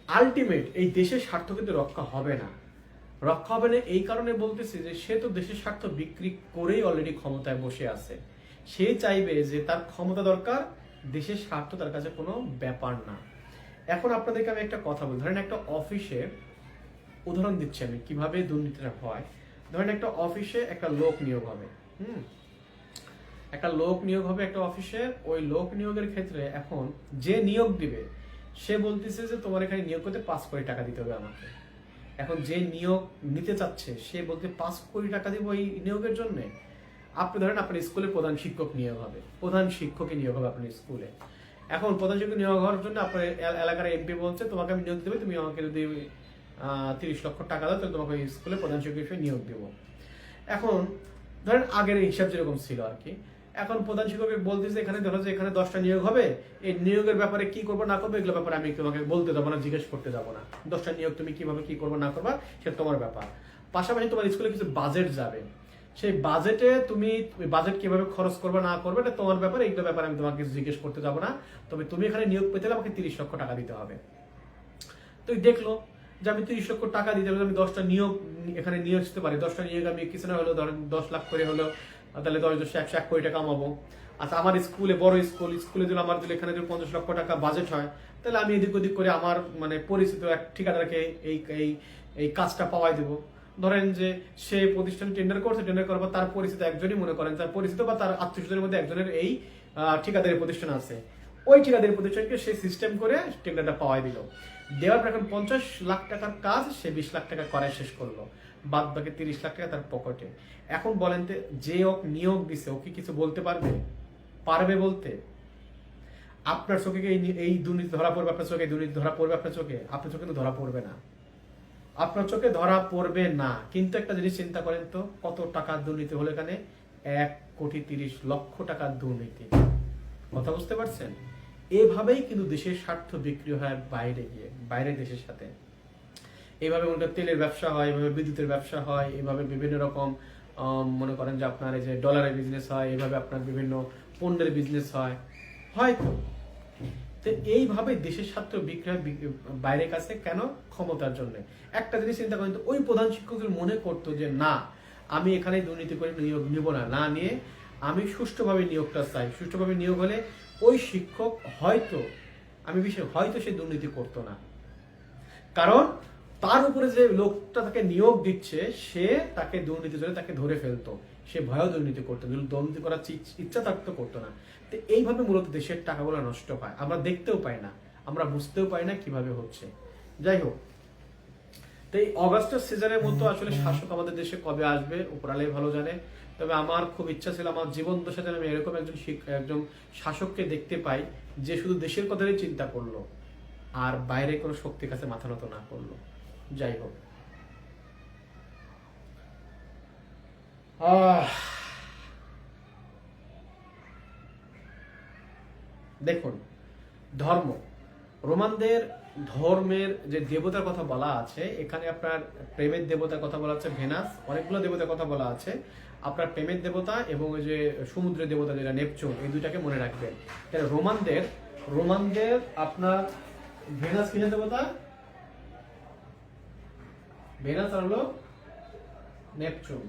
আলটিমেট এই দেশের স্বার্থ কিন্তু রক্ষা হবে না। এই কারণে বলতেছি যে সে তো দেশের স্বার্থ বিক্রি করেই অলরেডি ক্ষমতায় বসে আছে। সে চাইবে যে তার ক্ষমতা দরকার, দেশের স্বার্থ তার কাছে কোনো ব্যাপার না। এখন আপনাদেরকে আমি একটা কথা বলি, ধরেন একটা অফিসে, উদাহরণ দিচ্ছি আমি কিভাবে দুর্নীতিটা হয়। ধরেন একটা অফিসে একটা লোক নিয়োগ হবে, একটা লোক নিয়োগ হবে একটা অফিসে। ওই লোক নিয়োগের ক্ষেত্রে এখন যে নিয়োগ দিবে সে বলতেছে যে তোমার এখানে নিয়োগ করতে 5 কোটি টাকা দিতে হবে আমাকে। এখন যে নিয়োগ নিতে চাচ্ছে সে বলতে 5 কোটি টাকা দিব এই নিয়োগের জন্য। আপনি ধরেন আপনার স্কুলে প্রধান শিক্ষক নিয়োগ হবে, প্রধান শিক্ষকের নিয়োগ হবে আপনার স্কুলে। এখন প্রধান শিক্ষক নিয়োগ হওয়ার জন্য আপনার এলাকার এমপি বলছে তোমাকে আমি নিয়োগ দেবো, তুমি আমাকে যদি 30 লক্ষ টাকা দাও তাহলে তোমাকে স্কুলে প্রধান শিক্ষক হিসেবে নিয়োগ দেবো। এখন ধরেন আগের হিসাব যেরকম ছিল আর কি, এখন প্রধান শিক্ষকের বলতেছে এখানে ধরো যে এখানে 10টা নিয়োগ হবে, এই নিয়োগের ব্যাপারে কি করবো না করবো এগুলো ব্যাপারে আমি তোমাকে বলতে যাবো না, জিজ্ঞেস করতে যাবো না। 10টা নিয়োগ তুমি কিভাবে কি করবো না করবা সেটা তোমার ব্যাপার। পাশাপাশি তোমার স্কুলে কিছু বাজেট যাবে, সেই বাজেটে তুমি বাজেট কিভাবে খরচ করবে না করবে এটা তোমার ব্যাপার, এইগুলো ব্যাপারে আমি তোমাকে জিজ্ঞেস করতে যাবো না। তবে তুমি এখানে নিয়োগ পেতে হলে আমাকে 30 লক্ষ টাকা দিতে হবে। তো দেখলো যে আমি 30 লক্ষ টাকা দিতে হলে আমি 10টা নিয়োগ এখানে নিয়োগ দিতে পারি, 10টা নিয়োগ আমি কিছু না হলেও ধরেন 10 লাখ করে হলো, তাহলে 100 কোটি টাকা কামাবো। আচ্ছা আমার স্কুলে বড় স্কুলে যদি আমার এখানে যদি 50 লক্ষ টাকা বাজেট হয়, তাহলে আমি এদিক ওদিক করে আমার মানে পরিচিত এক ঠিকাদারকে এই কাজটা পাওয়াই দেবো। ধরেন যে সে প্রতিষ্ঠান টেন্ডার করছে, টেন্ডার করার পর তার পরিচিত একজনই, মনে করেন তার পরিচিত বা তার আত্মীয়স্বজনের মধ্যে একজনের এই ঠিকাদারি প্রতিষ্ঠান আছে, ওই ঠিকাদারি প্রতিষ্ঠানকে সে সিস্টেম করে টেন্ডারটা পাওয়াই দিল। দেওয়ার পর এখন 50 লাখ টাকার কাজ সে 20 লাখ টাকা করে শেষ করলো। বাদ বাকি 30 লাখ টাকা তার পকেটে। এখন বলেন তো, যে নিয়োগ দিছে ও কি কিছু বলতে পারবে? পারবে বলতে? আপনার চোখে কি এই দুর্নীতি ধরা পড়বে? আপনার চোখে দুর্নীতি ধরা পড়বে? আপনার চোখে কিন্তু ধরা পড়বে না। আপনার চোখে ধরা পড়বে না। কিন্তু একটা জিনিস চিন্তা করেন তো, কত টাকার দুর্নীতি হলো এখানে? 1,30,00,000 টাকার দুর্নীতি। কথা বুঝতে পারছেন? এভাবেই কিন্তু দেশের স্বার্থ বিক্রি হয় বাইরের দেশের সাথে। এইভাবে মনে করেন তেলের ব্যবসা হয়, এভাবে বিদ্যুতের ব্যবসা হয়, এভাবে বিভিন্ন রকম মনে করেন যে আপনার এই যে ডলারের বিজনেস হয়, এভাবে আপনার বিভিন্ন পণ্যের বিজনেস হয় হয়তো। তো এইভাবে দেশের স্বার্থ বিক্রি হয় বাইরের কাছে। কেন? ক্ষমতার জন্য। একটা জিনিস চিন্তা করেন তো, ওই প্রধান শিক্ষকের মনে করতো যে না, আমি এখানে দুর্নীতি করে নিয়োগ নিব না নিয়ে আমি সুষ্ঠুভাবে নিয়োগটা চাই। সুষ্ঠুভাবে নিয়োগ হলে ওই শিক্ষক হয়তো হয়তো সে দুর্নীতি করতো না। কারণ তার উপরে যে লোকটা তাকে নিয়োগ দিচ্ছে সে তাকে দুর্নীতি করে তাকে ধরে ফেলতো, সে ভয়ও দুর্নীতি করতো, দুর্নীতি করার ইচ্ছা থাকতো করতো না। তো এইভাবে মূলত দেশের টাকাগুলো নষ্ট হয়, আমরা দেখতেও পাই না, আমরা বুঝতেও পাই না কিভাবে হচ্ছে। যাই হোক, তো এই অগাস্টের সিজনের মতো আসলে শাসক আমাদের দেশে কবে আসবে উপরালাই ভালো জানে। তবে আমার খুব ইচ্ছা ছিল আমার জীবন দশাতে আমি এরকম একজন শাসককে দেখতে পাই যে শুধু দেশের কথাই চিন্তা করলো আর বাইরে কোনো শক্তির কাছে মাথা নত না করলো। যাই হোক, দেখুন, ধর্ম, রোমানদের ধর্মের যে দেবতার কথা বলা আছে এখানে, আপনার প্রেমের দেবতার কথা বলা আছে ভেনাস, অনেকগুলো দেবতার কথা বলা আছে। আপনার প্রেমের দেবতা এবং ওই যে সমুদ্রের দেবতা যেটা নেপচুন, এই দুইটাকে মনে রাখবেন। তাহলে রোমানদের আপনার ভেনাস কিসের দেবতা? ভেনাস আর হলো নেপচুন।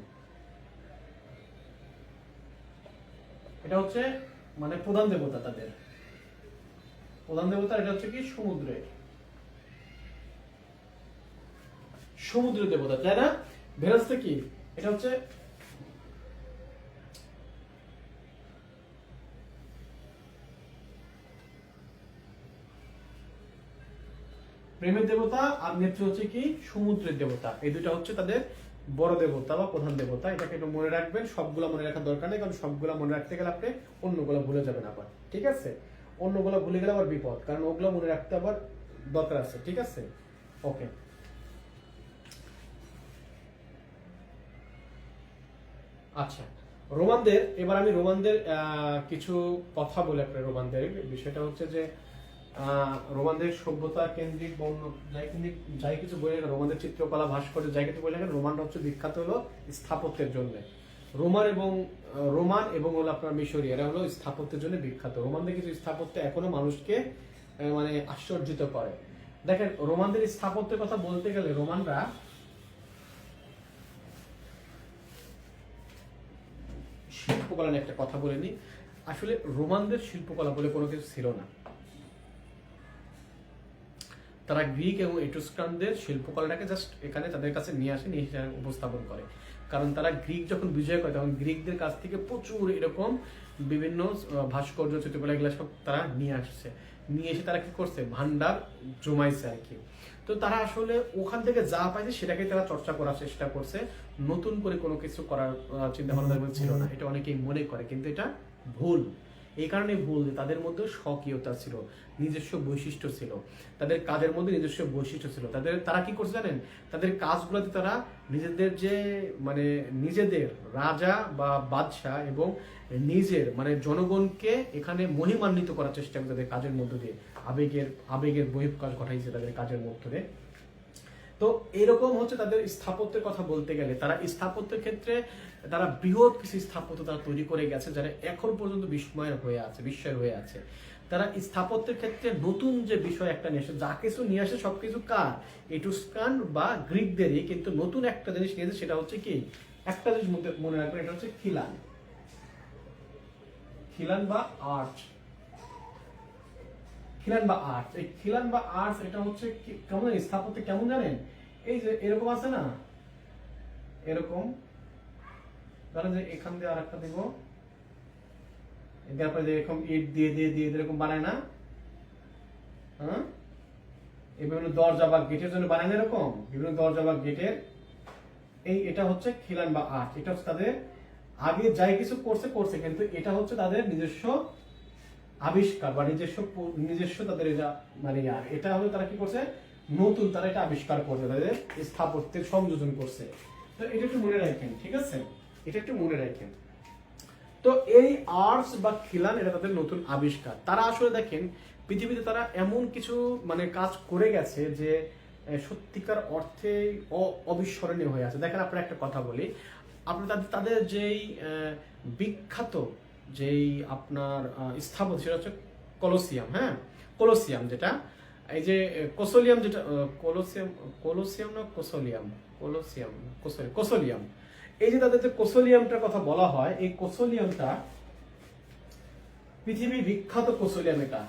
এটা হচ্ছে মানে প্রধান দেবতা, তাদের প্রধান দেবতা। এটা হচ্ছে কি সমুদ্রের দেবতা, তাই না? ভেনাসটা কি? এটা হচ্ছে প্রেমের দেবতা, আর নেপচুন হচ্ছে কি? সমুদ্রের দেবতা। এই দুইটা হচ্ছে তাদের বড় দেবতা বা প্রধান দেবতা। এটাকে একটু মনে রাখবেন। সবগুলা মনে রাখার দরকার নেই, কারণ সবগুলা মনে রাখতে গেলে আপনি অন্যগুলো ভুলে যাবেন আবার। ঠিক আছে? অন্যগুলো ভুলে গেলে আবার বিপদ, কারণ ওগুলো মনে রাখতে আবার দরকার আছে। ঠিক আছে? ওকে, আচ্ছা। এবার আমি রোমানদের কিছু কথা বলি আপনার। রোমানদের বিষয়টা হচ্ছে যে রোমানদের সভ্যতা কেন্দ্রিক যাই কিছু বলে, রোমানদের চিত্রকলা ভাস্কর্য যাই কিছু বলে, রোমানরা হচ্ছে বিখ্যাত হলো স্থাপত্যের জন্য। রোমান এবং হলো আপনার মিশরী, এরা হলো স্থাপত্যের জন্য বিখ্যাত। রোমানদের কিছু স্থাপত্য এখনো মানুষকে মানে আশ্চর্যিত করে। দেখেন, রোমানদের স্থাপত্যের কথা বলতে গেলে, রোমানরা শিল্পকলা নিয়ে একটা কথা বলে নি। আসলে রোমানদের শিল্পকলা বলে কোনো কিছু ছিল না। তারা গ্রিক এবং এট্রুস্কানদের শিল্পকলাটাকে জাস্ট এখানে তাদের কাছে নিয়ে উপস্থাপন করে। কারণ তারা গ্রিক যখন বিজয় করে তখন গ্রিকদের কাছ থেকে প্রচুর এরকম বিভিন্ন ভাস্কর্য, চিত্রকলা এগুলো সব তারা নিয়ে এসে তারা কি করছে? ভান্ডার জমাইছে আর কি। তো তারা আসলে ওখান থেকে যা পাইছে সেটাকে তারা চর্চা করার চেষ্টা করছে। নতুন করে কোনো কিছু করার চিন্তা ভাবনা ছিল না। এটা অনেকেই মনে করে, কিন্তু এটা ভুল। এই কারণে ভুল যে তাদের মধ্যে স্বকীয়তা ছিল, নিজস্ব বৈশিষ্ট্য ছিল, তাদের কাজের মধ্যে নিজস্ব বৈশিষ্ট্য ছিল। তারা কি করছে জানেন? তাদের কাজগুলোতে তারা নিজেদের রাজা বা বাদশাহ এবং নিজের জনগণকে এখানে মহিমান্বিত করার চেষ্টা করে তাদের কাজের মধ্য দিয়ে। আবেগের বহিঃপ্রকাশ ঘটাইছে তাদের কাজের মধ্য দিয়ে। তো এরকম হচ্ছে তাদের স্থাপত্যের কথা বলতে গেলে, তারা স্থাপত্যের ক্ষেত্রে তারা বৃহৎ কিছু স্থাপত্য তারা তৈরি করে গেছে, যারা এখন পর্যন্ত বিস্ময়ের হয়ে আছে। তারা স্থাপত্যের ক্ষেত্রে নতুন যে বিষয় একটা নিয়ে আসে, যা কিছু নিয়ে আসে সবকিছু কার? এট্রুস্কান বা গ্রিকদেরই, কিন্তু নতুন একটা জিনিস নিয়ে আসে, সেটা হচ্ছে কি? একটা জিনিস মনে রাখবেন, এটা হচ্ছে খিলান বা আর্ট। এই খিলান বা আর্টস, এটা হচ্ছে কেমন স্থাপত্য কেমন জানেন? এই যে এরকম আছে না, এরকম ধরেন যে এখান দিয়ে আর একটা দিব, তারপরে এরকম ইট দিয়ে দিয়ে দিয়ে এরকম বানায় না? হ্যাঁ, এই বিভিন্ন দরজা বা গেটের জন্য বানায় না? এরকম বিভিন্ন দরজা বা গেটের এটা হচ্ছে খিলান বা আর্চ, এটা হচ্ছে তাদের আগে যাই কিছু করছে করছে, কিন্তু এটা হচ্ছে তাদের নিজস্ব আবিষ্কার বা নিজস্ব তাদের এটা মানে এটা হলো তারা কি করছে, নতুন তারা এটা আবিষ্কার করছে, তাদের স্থাপত্যের সংযোজন করছে। তো এটা একটু মনে রাখেন, ঠিক আছে, এটা একটু মনে রাখেন। তো এই আর্টস বা খিলান এটা তাদের নতুন আবিষ্কার। তারা আসলে দেখেন পৃথিবীতে তারা এমন কিছু মানে কাজ করে গেছে যে সত্যিকার অর্থে অবিস্মরণীয় হয়ে আছে। দেখেন আপনার একটা কথা বলি, আপনার তাদের যেই বিখ্যাত যেই আপনার স্থাপত্য সেটা হচ্ছে কলোসিয়াম। হ্যাঁ, কলোসিয়াম যেটা এই যে কোসোলিয়াম, যেটা কলোসিয়াম, কলোসিয়াম না কোসোলিয়াম, কলোসিয়াম কোসোলিয়াম, এই যে তাদের যে কোসোলিয়ামটার কথা বলা হয়, এই কোসোলিয়ামটা পৃথিবী বিখ্যাত। কোসোলিয়াম এটা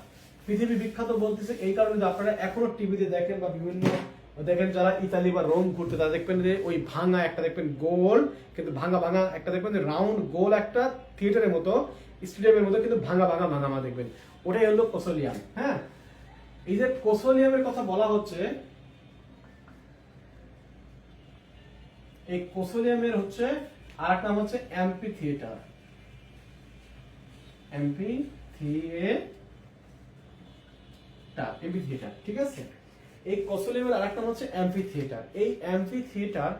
পৃথিবী বিখ্যাত বলতেছে এই কারণে যে আপনারা এখনো টিভিতে দেখেন বা বিভিন্ন দেখেন যারা ইতালি বা রোম ঘুরতে, তারা দেখবেন যে ওই ভাঙা একটা দেখবেন গোল, কিন্তু ভাঙা ভাঙা একটা দেখবেন যে রাউন্ড গোল একটা থিয়েটারের মতো, স্টেডিয়ামের মতো, কিন্তু ভাঙা ভাঙা ভাঙা মা দেখবেন, ওটাই হলো কোসোলিয়াম। হ্যাঁ, এই যে কোসোলিয়ামের কথা বলা হচ্ছে, এই কোসোলিয়ামের হচ্ছে আর এক নাম হচ্ছে এমপি থিয়েটার। এমপি থিয়েটার, ঠিক আছে। এই কোসোলিয়ামের আরেকটা নাম হচ্ছে এমপি থিয়েটার। এই এমপি থিয়েটার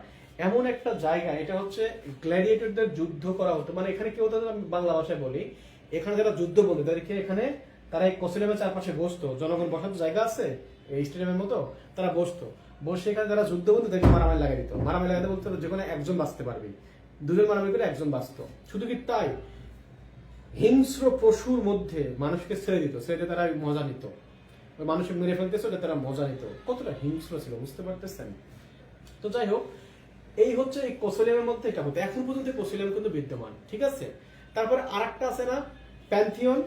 এমন একটা জায়গা, এটা হচ্ছে গ্ল্যাডিয়েটরদের যুদ্ধ করা হতো, মানে এখানে কি হতো আমি বাংলা ভাষায় বলি, এখানে যারা যুদ্ধ বন্ধু তাদেরকে এখানে তারা এই কোসোলিয়ামের চারপাশে বসতো, জনগণ বসার জায়গা আছে এই স্টেডিয়ামের মতো, তারা বসতো, বসে এখানে যারা যুদ্ধ বন্ধু তাদেরকে মারামারি লাগাই দিত। মারামারি লাগাতে বলতে যে কোনো একজন বাঁচতে পারবে, দুজন মারামারি করে একজন বাঁচতো। শুধু কি তাই, হিংস্র পশুর মধ্যে মানুষকে ছেড়ে দিত, ছেড়ে দিয়ে তারা মজা নিত, মানুষকে মেরে ফেলতেছে ওটা তারা মজা নিত। কতটা হিংস্র ছিল বুঝতে পারতেছেন। তো যাই হোক, এই হচ্ছে এই কোসোলিয়ামের মধ্যে এটা হতো, এখন পর্যন্ত কোসোলিয়াম কিন্তু বিদ্যমান, ঠিক আছে। তারপরে আরেকটা আছে না, প্যান্থিয়ন।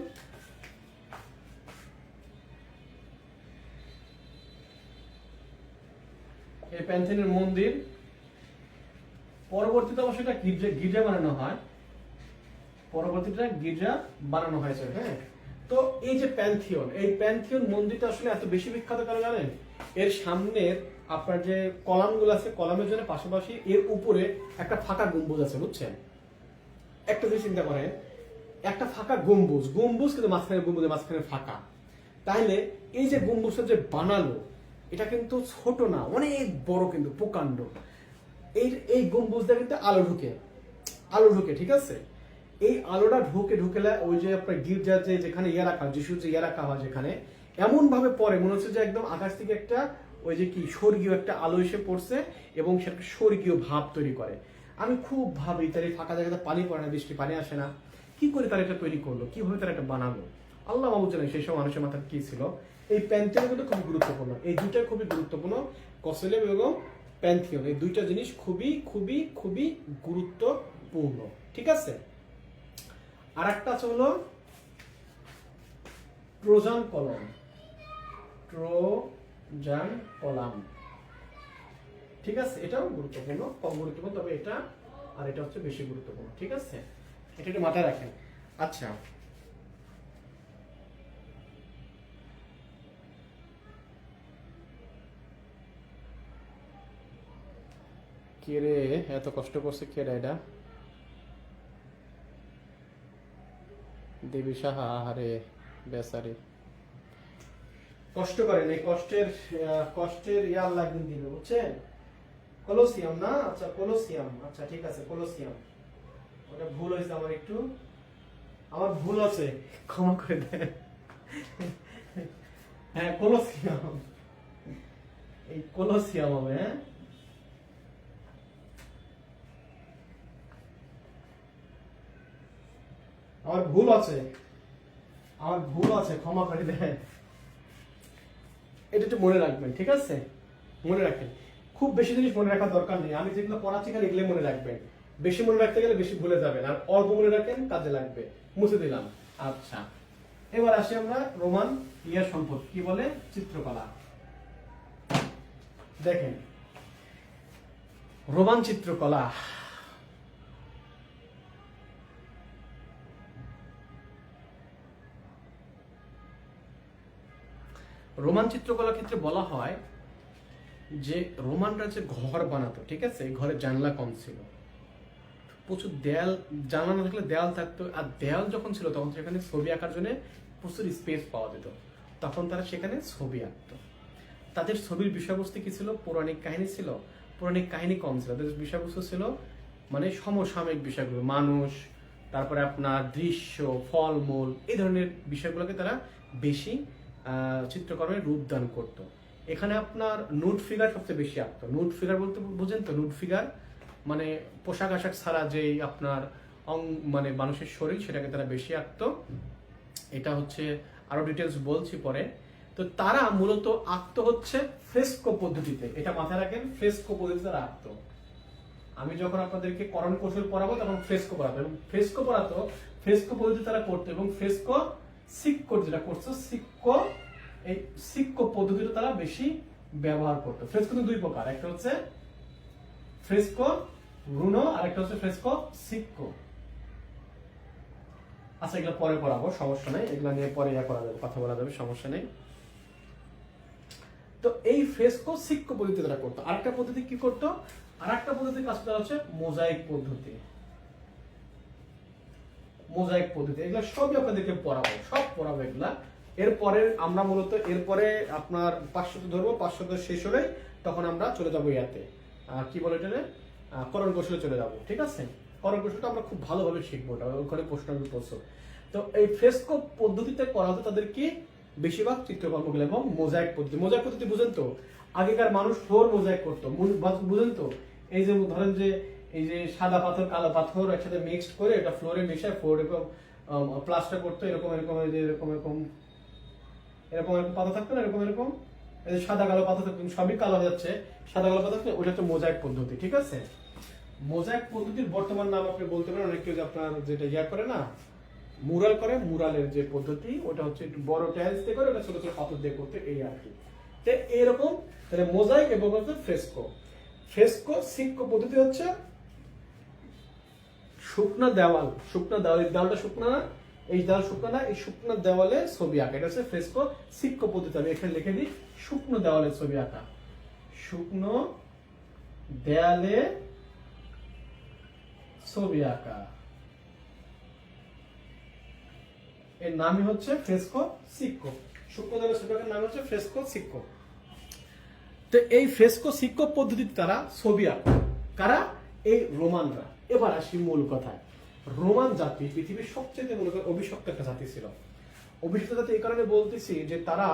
এই প্যান্থিয়নের মন্দির পরবর্তীতে অবশ্যই এটা গির্জা বানানো হয়, পরবর্তীতে গির্জা বানানো হয়েছে। হ্যাঁ, তো এই যে প্যান্থিয়ন, এই প্যান্থিয়ন মন্দিরটা আসলে এত বেশি বিখ্যাত কেন জানেন, এর সামনের আপনার যে কলামগুলো আছে, কলামের জন্য পাশাপাশি এর উপরে একটা ফাঁকা গম্বুজ আছে, বুঝছেন। একটা জিনিস চিন্তা করেন, একটা ফাঁকা গম্বুজ, গম্বুজ কিন্তু মাঝখানে গম্বুজের মাঝখানে ফাঁকা, তাইলে এই যে গম্বুজটা যে বানালো এটা কিন্তু ছোট না, অনেক বড়, কিন্তু প্রকাণ্ড। এই গম্বুজটা কিন্তু আলো ঢুকে, ঠিক আছে। এই আলোটা ঢুকেলে ওই যে আপনার গির্জার যে যেখানে ইয়া রাখা, যিশুর যে ইয়া রাখা হয় যেখানে, এমন ভাবে পড়ে মনে হচ্ছে যে একদম আকাশ থেকে একটা ওই যে কি স্বর্গীয় একটা আলো এসে পড়ছে এবং সেটা স্বর্গীয় ভাব তৈরি করে। আমি খুব ভাবি তার এই ফাঁকা জায়গাতে পানি পড়ে না, বৃষ্টি পানি আসে না, কি করে তারা এটা তৈরি করলো, কিভাবে তারা এটা বানালো, আল্লাহ মাহবুব জানে সেই সব মানুষের মাথায় কি ছিল। এই প্যান্থিয়ন কিন্তু খুবই গুরুত্বপূর্ণ, এই দুইটা খুবই গুরুত্বপূর্ণ, কোসোলিয়াম এবং প্যান্থিয়ন, এই দুইটা জিনিস খুবই খুবই খুবই গুরুত্বপূর্ণ, ঠিক আছে। আর একটা আছে হলো ট্রোজান কলাম, ঠিক আছে। এটাও গুরুত্বপূর্ণ, কম গুরুত্বপূর্ণ, তবে এটা আর এটা হচ্ছে বেশি গুরুত্বপূর্ণ, ঠিক আছে। এটা একটু মাথায় রাখেন। আচ্ছা, কে রে এত কষ্ট করছে, কে রে এটা, দেবী সাহা, আহারে বেচারি কষ্ট করেন, এই কষ্টের ইয়া আল্লাহ একদিন দিবে, বুঝছেন। কলোসিয়াম না, আচ্ছা কলোসিয়াম, আচ্ছা ঠিক আছে কলোসিয়াম, ওটা ভুল হয়েছে আমার, একটু আমার ভুল আছে, ক্ষমা করে দেন। হ্যাঁ কলোসিয়াম, এই কলোসিয়াম হবে। হ্যাঁ, আমার ভুল আছে, ক্ষমা করে দেন। এটা একটু মনে রাখবেন, ঠিক আছে, মনে রাখেন। খুব বেশি জিনিস মনে রাখার দরকার নেই, আমি যেগুলো পড়াচ্ছি খালি এগুলো মনে রাখবেন, বেশি মনে রাখতে গেলে বেশি ভুলে যাবেন, আর অল্প মনে রাখেন কাজে লাগবে, মুছে দিলাম। আচ্ছা, এবার আসি আমরা রোমান ইয়ার সম্পদ, কি বলে, চিত্রকলা। দেখেন রোমান চিত্রকলা, রোমান চিত্রকলার ক্ষেত্রে বলা হয় যে রোমানরা যে ঘর বানাতো, ঠিক আছে, এই ঘরে জানলা কম ছিল, প্রচুর দেয়াল, জানলা না থাকলে দেয়াল থাকতো, আর দেয়াল যখন ছিল তখন সেখানে ছবি আঁকার জন্য প্রচুর স্পেস পাওয়া যেত, তখন তারা সেখানে ছবি আঁকতো। তাদের ছবির বিষয়বস্তু কি ছিল? পৌরাণিক কাহিনী ছিল। পৌরাণিক কাহিনী কম ছিল, তাদের বিষয়বস্তু ছিল মানে সমসাময়িক বিষয়গুলো, মানুষ, তারপরে আপনার দৃশ্য, ফলমূল, এই ধরনের বিষয়গুলোকে তারা বেশি চিত্রকর্মে রূপদান করতো। এখানে আপনার নুড ফিগার সবচেয়ে বেশি আঁকতো। নুড ফিগার বলতে বুঝেন তো? নুড ফিগার মানে পোশাক আশাক ছাড়া যেই আপনার মানে মানুষের শরীর, সেটাকে তারা বেশি আঁকতো। এটা হচ্ছে আরো ডিটেলস বলছি পরে। তো তারা মূলত আঁকতো হচ্ছে ফ্রেস্কো পদ্ধতিতে, এটা মাথায় রাখেন, ফ্রেস্কো পদ্ধতিতে তারা আঁকতো। আমি যখন আপনাদেরকে করণ কৌশল পড়াবো তখন ফ্রেস্কো পড়াবো, এবং ফ্রেস্কো পড়াতো, ফ্রেস্কো পদ্ধতি তারা করতো, এবং ফ্রেস্কো সিক্কো যেটা করছো, সিক্কো, এই সিক্কো পদ্ধতিটা তারা বেশি ব্যবহার করতো। ফ্রেস্কো তো দুই প্রকার, একটা হচ্ছে ফ্রেস্কো ব্রুনো আর একটা হচ্ছে ফ্রেস্কো সিক্কো। আচ্ছা, এগুলো পরে পড়াবো, সমস্যা নেই, এগুলো নিয়ে পরে করা যাবে, কথা বলা যাবে, সমস্যা নেই। তো এই ফ্রেস্কো সিক্কো পদ্ধতি তারা করতো। আরেকটা পদ্ধতি কি করতো? আরেকটা পদ্ধতির কাজ করা হচ্ছে মোজাইক পদ্ধতি। মোজাইক পদ্ধতি, এগুলো সবই আপনাদেরকে পড়াবো, সব পড়াবো এগুলা। এরপরে আমরা মূলত এরপরে আপনার 500 ধরবো, 500 শেষ হলে তখন আমরা চলে যাবো ইয়াতে, কি বলে এটা, করণ কৌশলে চলে যাবো, ঠিক আছে? করণ কৌশলটা আমরা খুব ভালোভাবে শিখবো, ওখানে প্রশ্ন প্রশ্ন। তো এই ফ্রেস্কো পদ্ধতিতে করা হতো তাদের কি বেশিরভাগ চিত্রকর্মগুলো, এবং মোজাইক পদ্ধতি। মোজাইক পদ্ধতি বুঝেন তো? আগেকার মানুষ ফ্লোর মোজাইক করতো, বুঝেন তো? এই যে ধরেন যে এই যে সাদা পাথর কালো পাথর একসাথে মিক্সড করে এটা ফ্লোরে মিশায় ফ্লোর এরকম প্লাস্টার করতো, এরকম এরকম এই যে এরকম এরকম এরকম এরকম পাতা থাকতো না, এরকম এরকম এই যে সাদা কালো পাতা থাকতো, সবই কালো হয়ে যাচ্ছে, সাদা কালো পাতা থাকতো, ওটা হচ্ছে মোজাইক পদ্ধতি, ঠিক আছে? মোজাইক পদ্ধতির বর্তমান নাম আপনি বলতে পারেন, অনেক কেউ আপনার যেটা ইয়া করে না, মুরাল করে, মুরালের যে পদ্ধতি, ওটা হচ্ছে একটু বড় টাইলস দিয়ে করে, ওটা ছোট ছোট পাথর দিয়ে করতে, এই আর কি। তো এরকম তাহলে মোজাইক এবং হচ্ছে ফ্রেস্কো। ফ্রেস্কো সিক্কো পদ্ধতি হচ্ছে শুকনো দেওয়াল, শুকনো দেওয়াল, দেওয়ালটা শুকনো না, এই দেওয়াল শুকনো না, এই শুকনো দেওয়ালে ছবি আঁকা, এটা হচ্ছে ফ্রেস্কো সিক্কো পদ্ধতি। আমি এখানে লিখে দিই, শুকনো দেওয়ালে ছবি আঁকা, শুকনো দেয়ালে ছবি আঁকা, এর নামই হচ্ছে ফ্রেস্কো সিক্কো। শুকনো দেওয়ালে ছবি আঁকার নাম হচ্ছে ফ্রেস্কো সিক্কো। তো এই ফ্রেস্কো সিক্কো পদ্ধতিতে তারা ছবি আঁকতো, কারা? এই রোমানরা। এবার আসি মূল কথায়। রোমান জাতি পৃথিবীর সবচেয়ে মনে করেন অভিশপ্ত একটা জাতি ছিল। অভিশপ্ত জাতি এই কারণে বলতেছি যে তারা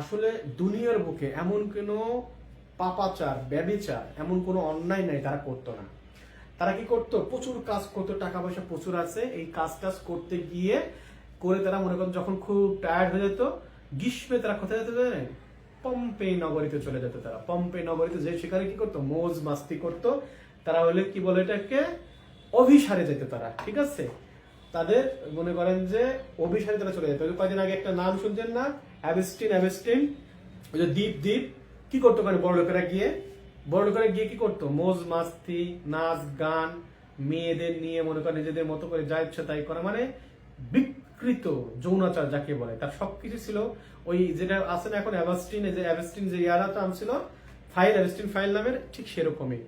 আসলে দুনিয়ার বুকে এমন কোনো পাপাচার, ব্যভিচার, এমন কোনো অন্যায় নাই তারা করতো না। তারা কি করতো? প্রচুর কাজ করতো, টাকা পয়সা প্রচুর আছে, এই কাজ টাজ করতে গিয়ে করে তারা মনে করেন যখন খুব টায়ার্ড হয়ে যেত, গ্রীষ্মে তারা কোথায় যেতে জানেন? পম্পেই নগরীতে চলে যেত। তারা পম্পেই নগরীতে যে সেখানে কি করতো? মৌজ মাস্তি করতো। তারা হলে কি বলে এটাকে, অভিসারে যেত তারা, ঠিক আছে? তাদের মনে করেন যে অভিসারে তারা চলে যেত। কয়েকদিন আগে একটা নাম শুনছেন না, অ্যাবেস্টিন, অ্যাবেস্টিন, ওই যে দ্বীপ, দ্বীপ কি করতো? মানে বড় লোকেরা গিয়ে কি করতো? মৌজ মাস্তি, নাচ গান, মেয়েদের নিয়ে মনে করেন নিজেদের মতো করে যা ইচ্ছা তাই করা, মানে বিকৃত যৌনাচার যাকে বলে, তার সবকিছু ছিল। ওই যেটা আছে না এখন অ্যাবেস্টিন, যে অ্যাবেস্টিন যে ইয়ারাটা ছিল ফাইল, অ্যাবেস্টিন ফাইল নামের, ঠিক সেরকমই।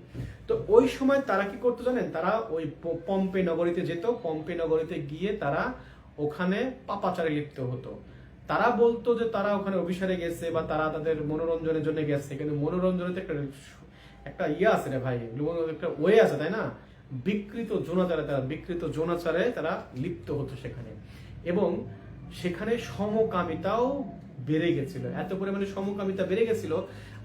তো ওই সময় তারা কি করতো জানেন? তারা ওই পম্পে নগরীতে যেত, পম্পে নগরীতে গিয়ে তারা ওখানে পাপাচারে লিপ্ত হতো। তারা বলতো যে তারা ওখানে অভিসারে গেছে বা তারা তাদের মনোরঞ্জনের জন্য গেছে, কিন্তু মনোরঞ্জনের একটা একটা ইয়ে আছে রে ভাই, একটা ওয়ে আছে, তাই না? বিকৃত যৌনাচারে তারা লিপ্ত হতো সেখানে, এবং সেখানে সমকামিতাও বেড়ে গেছিল। এত পরিমাণে সমকামিতা বেড়ে গেছিল,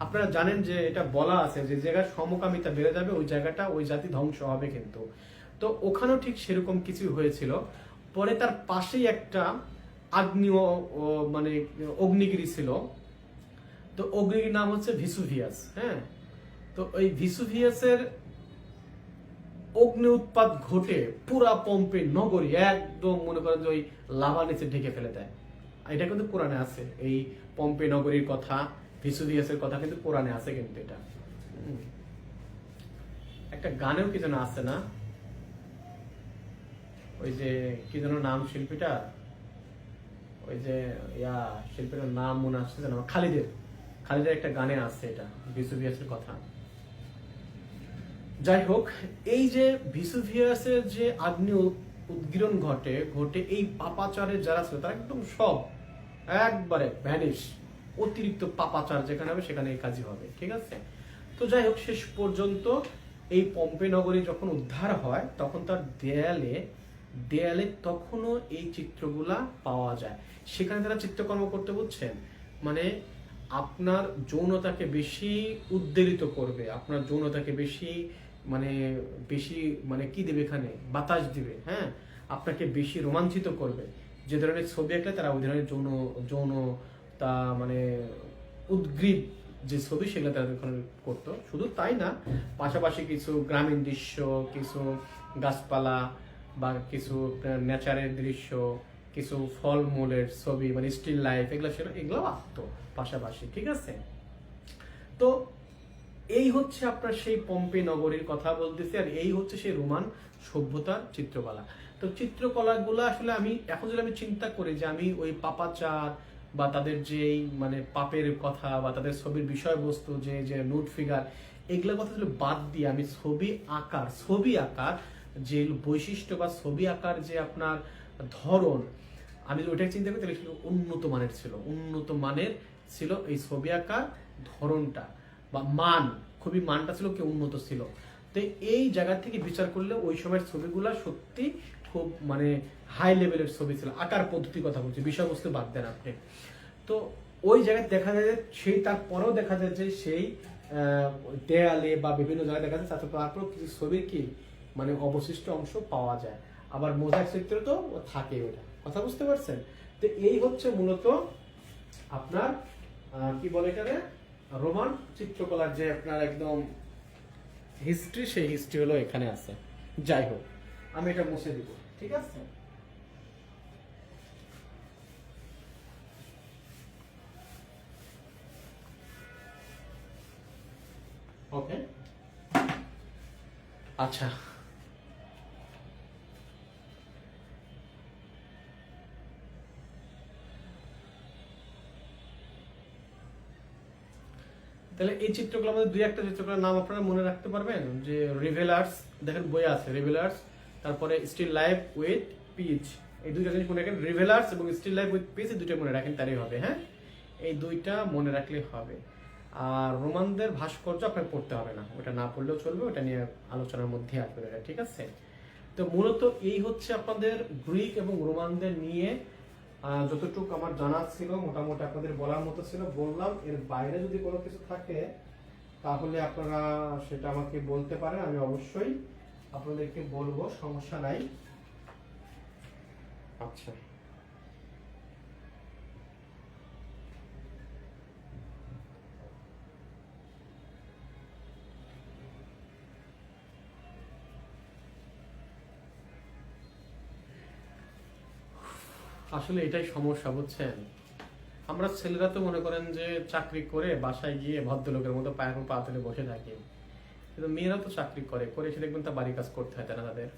আপনারা জানেন যে এটা বলা আছে যে জায়গায় সমকামিতা বেড়ে যাবে ওই জায়গাটা, ওই জাতি ধ্বংস হবে কিন্তু। তো ওখানেও ঠিক সেরকম কিছু হয়েছিল। পরে তার পাশেই একটা আগ্নেয় মানে অগ্নিগিরি ছিল। তো অগ্নিগিরির নাম হচ্ছে ভিসুভিয়াস। হ্যাঁ, তো ওই ভিসুভিয়াসের অগ্নি উৎপাত ঘটে পুরা পম্পে নগরী একদম মনে করেন যে ওই লাভা নিচে ঢেকে ফেলে দেয়। এটা কিন্তু কোরআনে আছে, এই পম্পে নগরীর কথা, ভিসুভিয়াসের কথা কিন্তু কোরআনে আছে। কিন্তু এটা একটা গানেও কি যেন আছে না, ওই যে কি যেন নাম শিল্পীটা, ওই যে ইয়া শিল্পীটার নাম মনে আসছে যেন, খালিদের খালিদের একটা গানে আছে এটা ভিসুভিয়াসের কথা। যাই হোক, এই যে ভিসুভিয়াসের যে আগ্নেয় উদ্গীরণ ঘটে এই পাপাচারের যারা ছিল তারা একদম সব একবারে ভ্যানিশ, অতিরিক্ত পাপাচার যেখানে হবে সেখানে এই কাজই হবে, ঠিক আছে। তো যাই হোক, শেষ পর্যন্ত এই পম্পে নগরী যখন উদ্ধার হয় তখন তার দেয়ালে তখনও এই চিত্রগুলা পাওয়া যায়। সেখানে তারা চিত্রকর্ম করতে বুঝছেন, মানে আপনার যৌনতাকে বেশি উদ্বেলিত করবে, আপনার যৌনতাকে বেশি মানে কি দেবে, এখানে বাতাস দিবে, হ্যাঁ, আপনাকে বেশি রোমাঞ্চিত করবে। যে ধরনের ছবি আঁকলে তারা ওই ধরনের যৌনতা মানে উদ্গ্রীব যে ছবি সেগুলো তারা করতো। শুধু তাই না, পাশাপাশি কিছু গ্রামীণ দৃশ্য, কিছু গাছপালা বা কিছু নেচারের দৃশ্য, কিছু ফলমূলের ছবি মানে স্টিল লাইফ এগুলো আঁকতো পাশাপাশি, ঠিক আছে। তো এই হচ্ছে আপনার সেই পম্পে নগরীর কথা বলতেছি, আর এই হচ্ছে সেই রোমান সভ্যতার চিত্রকলা। তো চিত্রকলাগুলো আসলে আমি এখন যদি আমি চিন্তা করি যে আমি ওই পাপাচার বা তাদের যেই মানে পাপের কথা বা তাদের ছবির বিষয়বস্তু যে নুড ফিগার এগুলোর কথা যদি বাদ দিয়ে আমি ছবি আঁকার যে বৈশিষ্ট্য বা ছবি আঁকার যে আপনার ধরন, আমি যদি ওইটাই চিন্তা করি তাহলে উন্নত মানের ছিল এই ছবি আঁকার ধরনটা বা খুবই মানটা ছিল কি উন্নত ছিল। তো এই জায়গা থেকে বিচার করলে ওই সময়ের ছবিগুলো সত্যি খুব মানে হাই লেভেলের ছবি ছিল। আঁকার পদ্ধতির কথা বলছি, বিষয়বস্তু বাদ দেন আপনি। তো ওই জায়গায় দেখা যায় সেই তারপরেও দেখা যায় যে সেই দেয়ালে বা বিভিন্ন জায়গায় দেখা যায় তারপর কিছু ছবির কি মানে অবশিষ্ট অংশ পাওয়া যায়, আবার মোজাইক চিত্র তো থাকে, ওটা কথা বুঝতে পারছেন। তো এই হচ্ছে মূলত আপনার কি বলে এখানে রোমান চিত্রকলার যে আপনার একদম হিস্ট্রি, সেই হিস্ট্রি হলো এখানে আছে। যাই হোক, আমি এটা মুছে দিব, ঠিক আছে। ওকে, আচ্ছা, তাহলে এই চিত্রগুলো আমাদের দুই একটা চিত্রকলার নাম আপনারা মনে রাখতে পারবেন, যে রিভেলার্স, দেখেন বই আছে রিভেলার্স, তারপরে স্টিল লাইফ উইথ পিচ, এই দুইটা জিনিস মনে রাখেন, রিভেলার্স এবং স্টিল লাইফ উইথ পিচ, এই দুইটা মনে রাখেন তারই হবে, হ্যাঁ, এই দুইটা মনে রাখলে হবে। আর রোমানদের ভাস্কর্য আপনার পড়তে হবে না, ওটা না পড়লেও চলবে, ওটা নিয়ে আলোচনার মধ্যে আসবে, ঠিক আছে। তো মূলত এই হচ্ছে আপনাদের গ্রিক এবং রোমানদের নিয়ে যতটুকু আমার জানা ছিল মোটামুটি আপনাদের বলার মতো ছিল বললাম। এর বাইরে যদি কোনো কিছু থাকে তাহলে আপনারা সেটা আমাকে বলতে পারেন, আমি অবশ্যই আপনাদেরকে বলবো, সমস্যা নাই। আচ্ছা, আসলে এটাই সমস্যা, বুঝছেন। আমরা ছেলেরা তো মনে করেন যে চাকরি করে বাসায় গিয়ে ভদ্রলোকের মতো পায়ের উপর পা তুলে বসে থাকি, কিন্তু মেয়েরা তো চাকরি করে এসে দেখবেন তা বাড়ির কাজ করতে হয়, তাই না তাদের।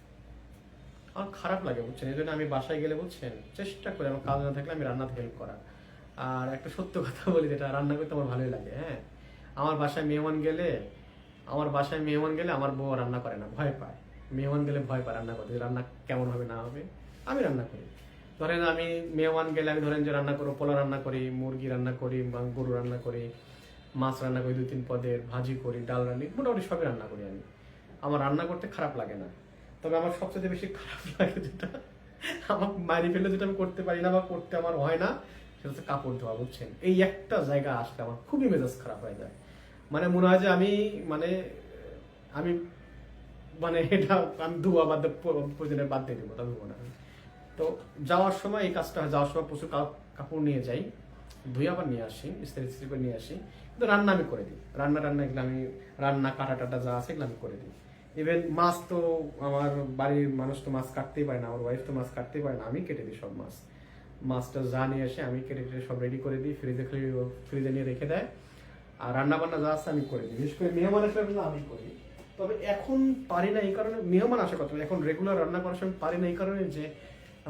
আমার খারাপ লাগে, বুঝছেন। এই জন্য আমি বাসায় গেলে, বুঝছেন, চেষ্টা করি আমার কাজ না থাকলে আমি রান্নাতে হেল্প করার। আর একটা সত্য কথা বলি, যেটা রান্না করতে আমার ভালোই লাগে, হ্যাঁ। আমার বাসায় মেহমান গেলে আমার বউ রান্না করে না, ভয় পায়। মেহমান গেলে ভয় পায় রান্না করতে, রান্না কেমন হবে না হবে, আমি রান্না করি। ধরেন আমি মেহমান গেলে আমি ধরেন যে রান্না করবো, পোলা রান্না করি, মুরগি রান্না করি, গরু রান্না করি, মাছ রান্না করি, 2-3 পদের ভাজি করি, ডাল রান্নি, মোটামুটি সবই রান্না করি আমি। আমার রান্না করতে খারাপ লাগে না। তবে আমার সবচেয়ে বেশি খারাপ লাগে যেটা আমার মারি ফেলে, যেটা আমি করতে পারি না বা করতে আমার হয় না, সেটা হচ্ছে কাপড় ধোয়া, বুঝছেন। এই একটা জায়গা আসলে আমার খুবই মেজাজ খারাপ হয়ে যায়, মানে মনে হয় যে আমি মানে আমি মানে এটা আমি ধোয়া বাদ প্রয়োজনের বাদ দিয়ে দেবো, তা ধোবো না। তো যাওয়ার সময় এই কাজটা, যাওয়ার সময় প্রচুর কাপড় নিয়ে যাই, ধুয়ে আবার নিয়ে আসি, ইস্ত্রি করে নিয়ে আসি। কিন্তু রান্না আমি করে দিই, রান্না এগুলো আমি রান্না কাটা টাটা যা আছে এগুলো আমি করে দিই। ইভেন মাছ তো আমার বাড়ির মানুষ তো মাছ কাটতেই পারে না, আমার ওয়াইফ তো মাছ কাটতেই পারে না, আমি কেটে দিই সব মাছটা যা নিয়ে আসে আমি কেটে সব রেডি করে দিই, ফ্রিজে নিয়ে রেখে দেয়। আর রান্না বান্না যা আছে আমি করে দিই, বিশেষ করে মেহমান আসলে আমি করি। তবে এখন পারি না এই কারণে, মেহমান আসার কথা, এখন রেগুলার রান্না করার সময় পারি না এই কারণে যে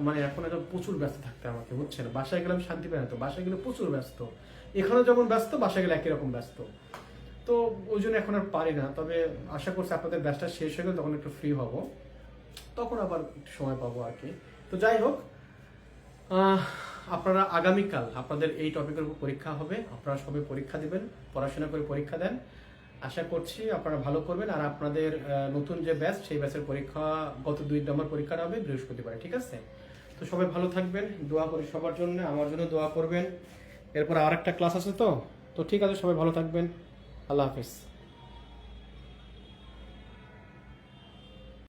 মানে এখন একদম প্রচুর ব্যস্ত থাকতে আমাকে, বুঝছেন? বাসায় গেলে আমি শান্তি পাই না, তো বাসায় গেলে প্রচুর ব্যস্ত, এখানে যেমন ব্যস্ত বাসায় গেলে একই রকম ব্যস্ত। তো ওই জন্য এখন আর পারি না, তবে আশা করছি আপনাদের ব্যাচটা শেষ হয়ে গেলে তখন একটু ফ্রি হব, তখন আবার একটু সময় পাবো আর কি। তো যাই হোক, আপনারা আগামীকাল আপনাদের এই টপিকের উপর পরীক্ষা হবে, আপনারা সবাই পরীক্ষা দিবেন, পড়াশোনা করে পরীক্ষা দেন। আশা করছি আপনারা ভালো করবেন। আর আপনাদের নতুন যে ব্যাচ, সেই ব্যাচের পরীক্ষা গত 2 নম্বর পরীক্ষাটা হবে বৃহস্পতিবারে, ঠিক আছে? তো সবাই ভালো থাকবেন, দোয়া করি সবার জন্য, আমার জন্য দোয়া করবেন। এরপর আর একটা ক্লাস আছে, তো তো ঠিক আছে, সবাই ভালো থাকবেন, আল্লাহ হাফিজ।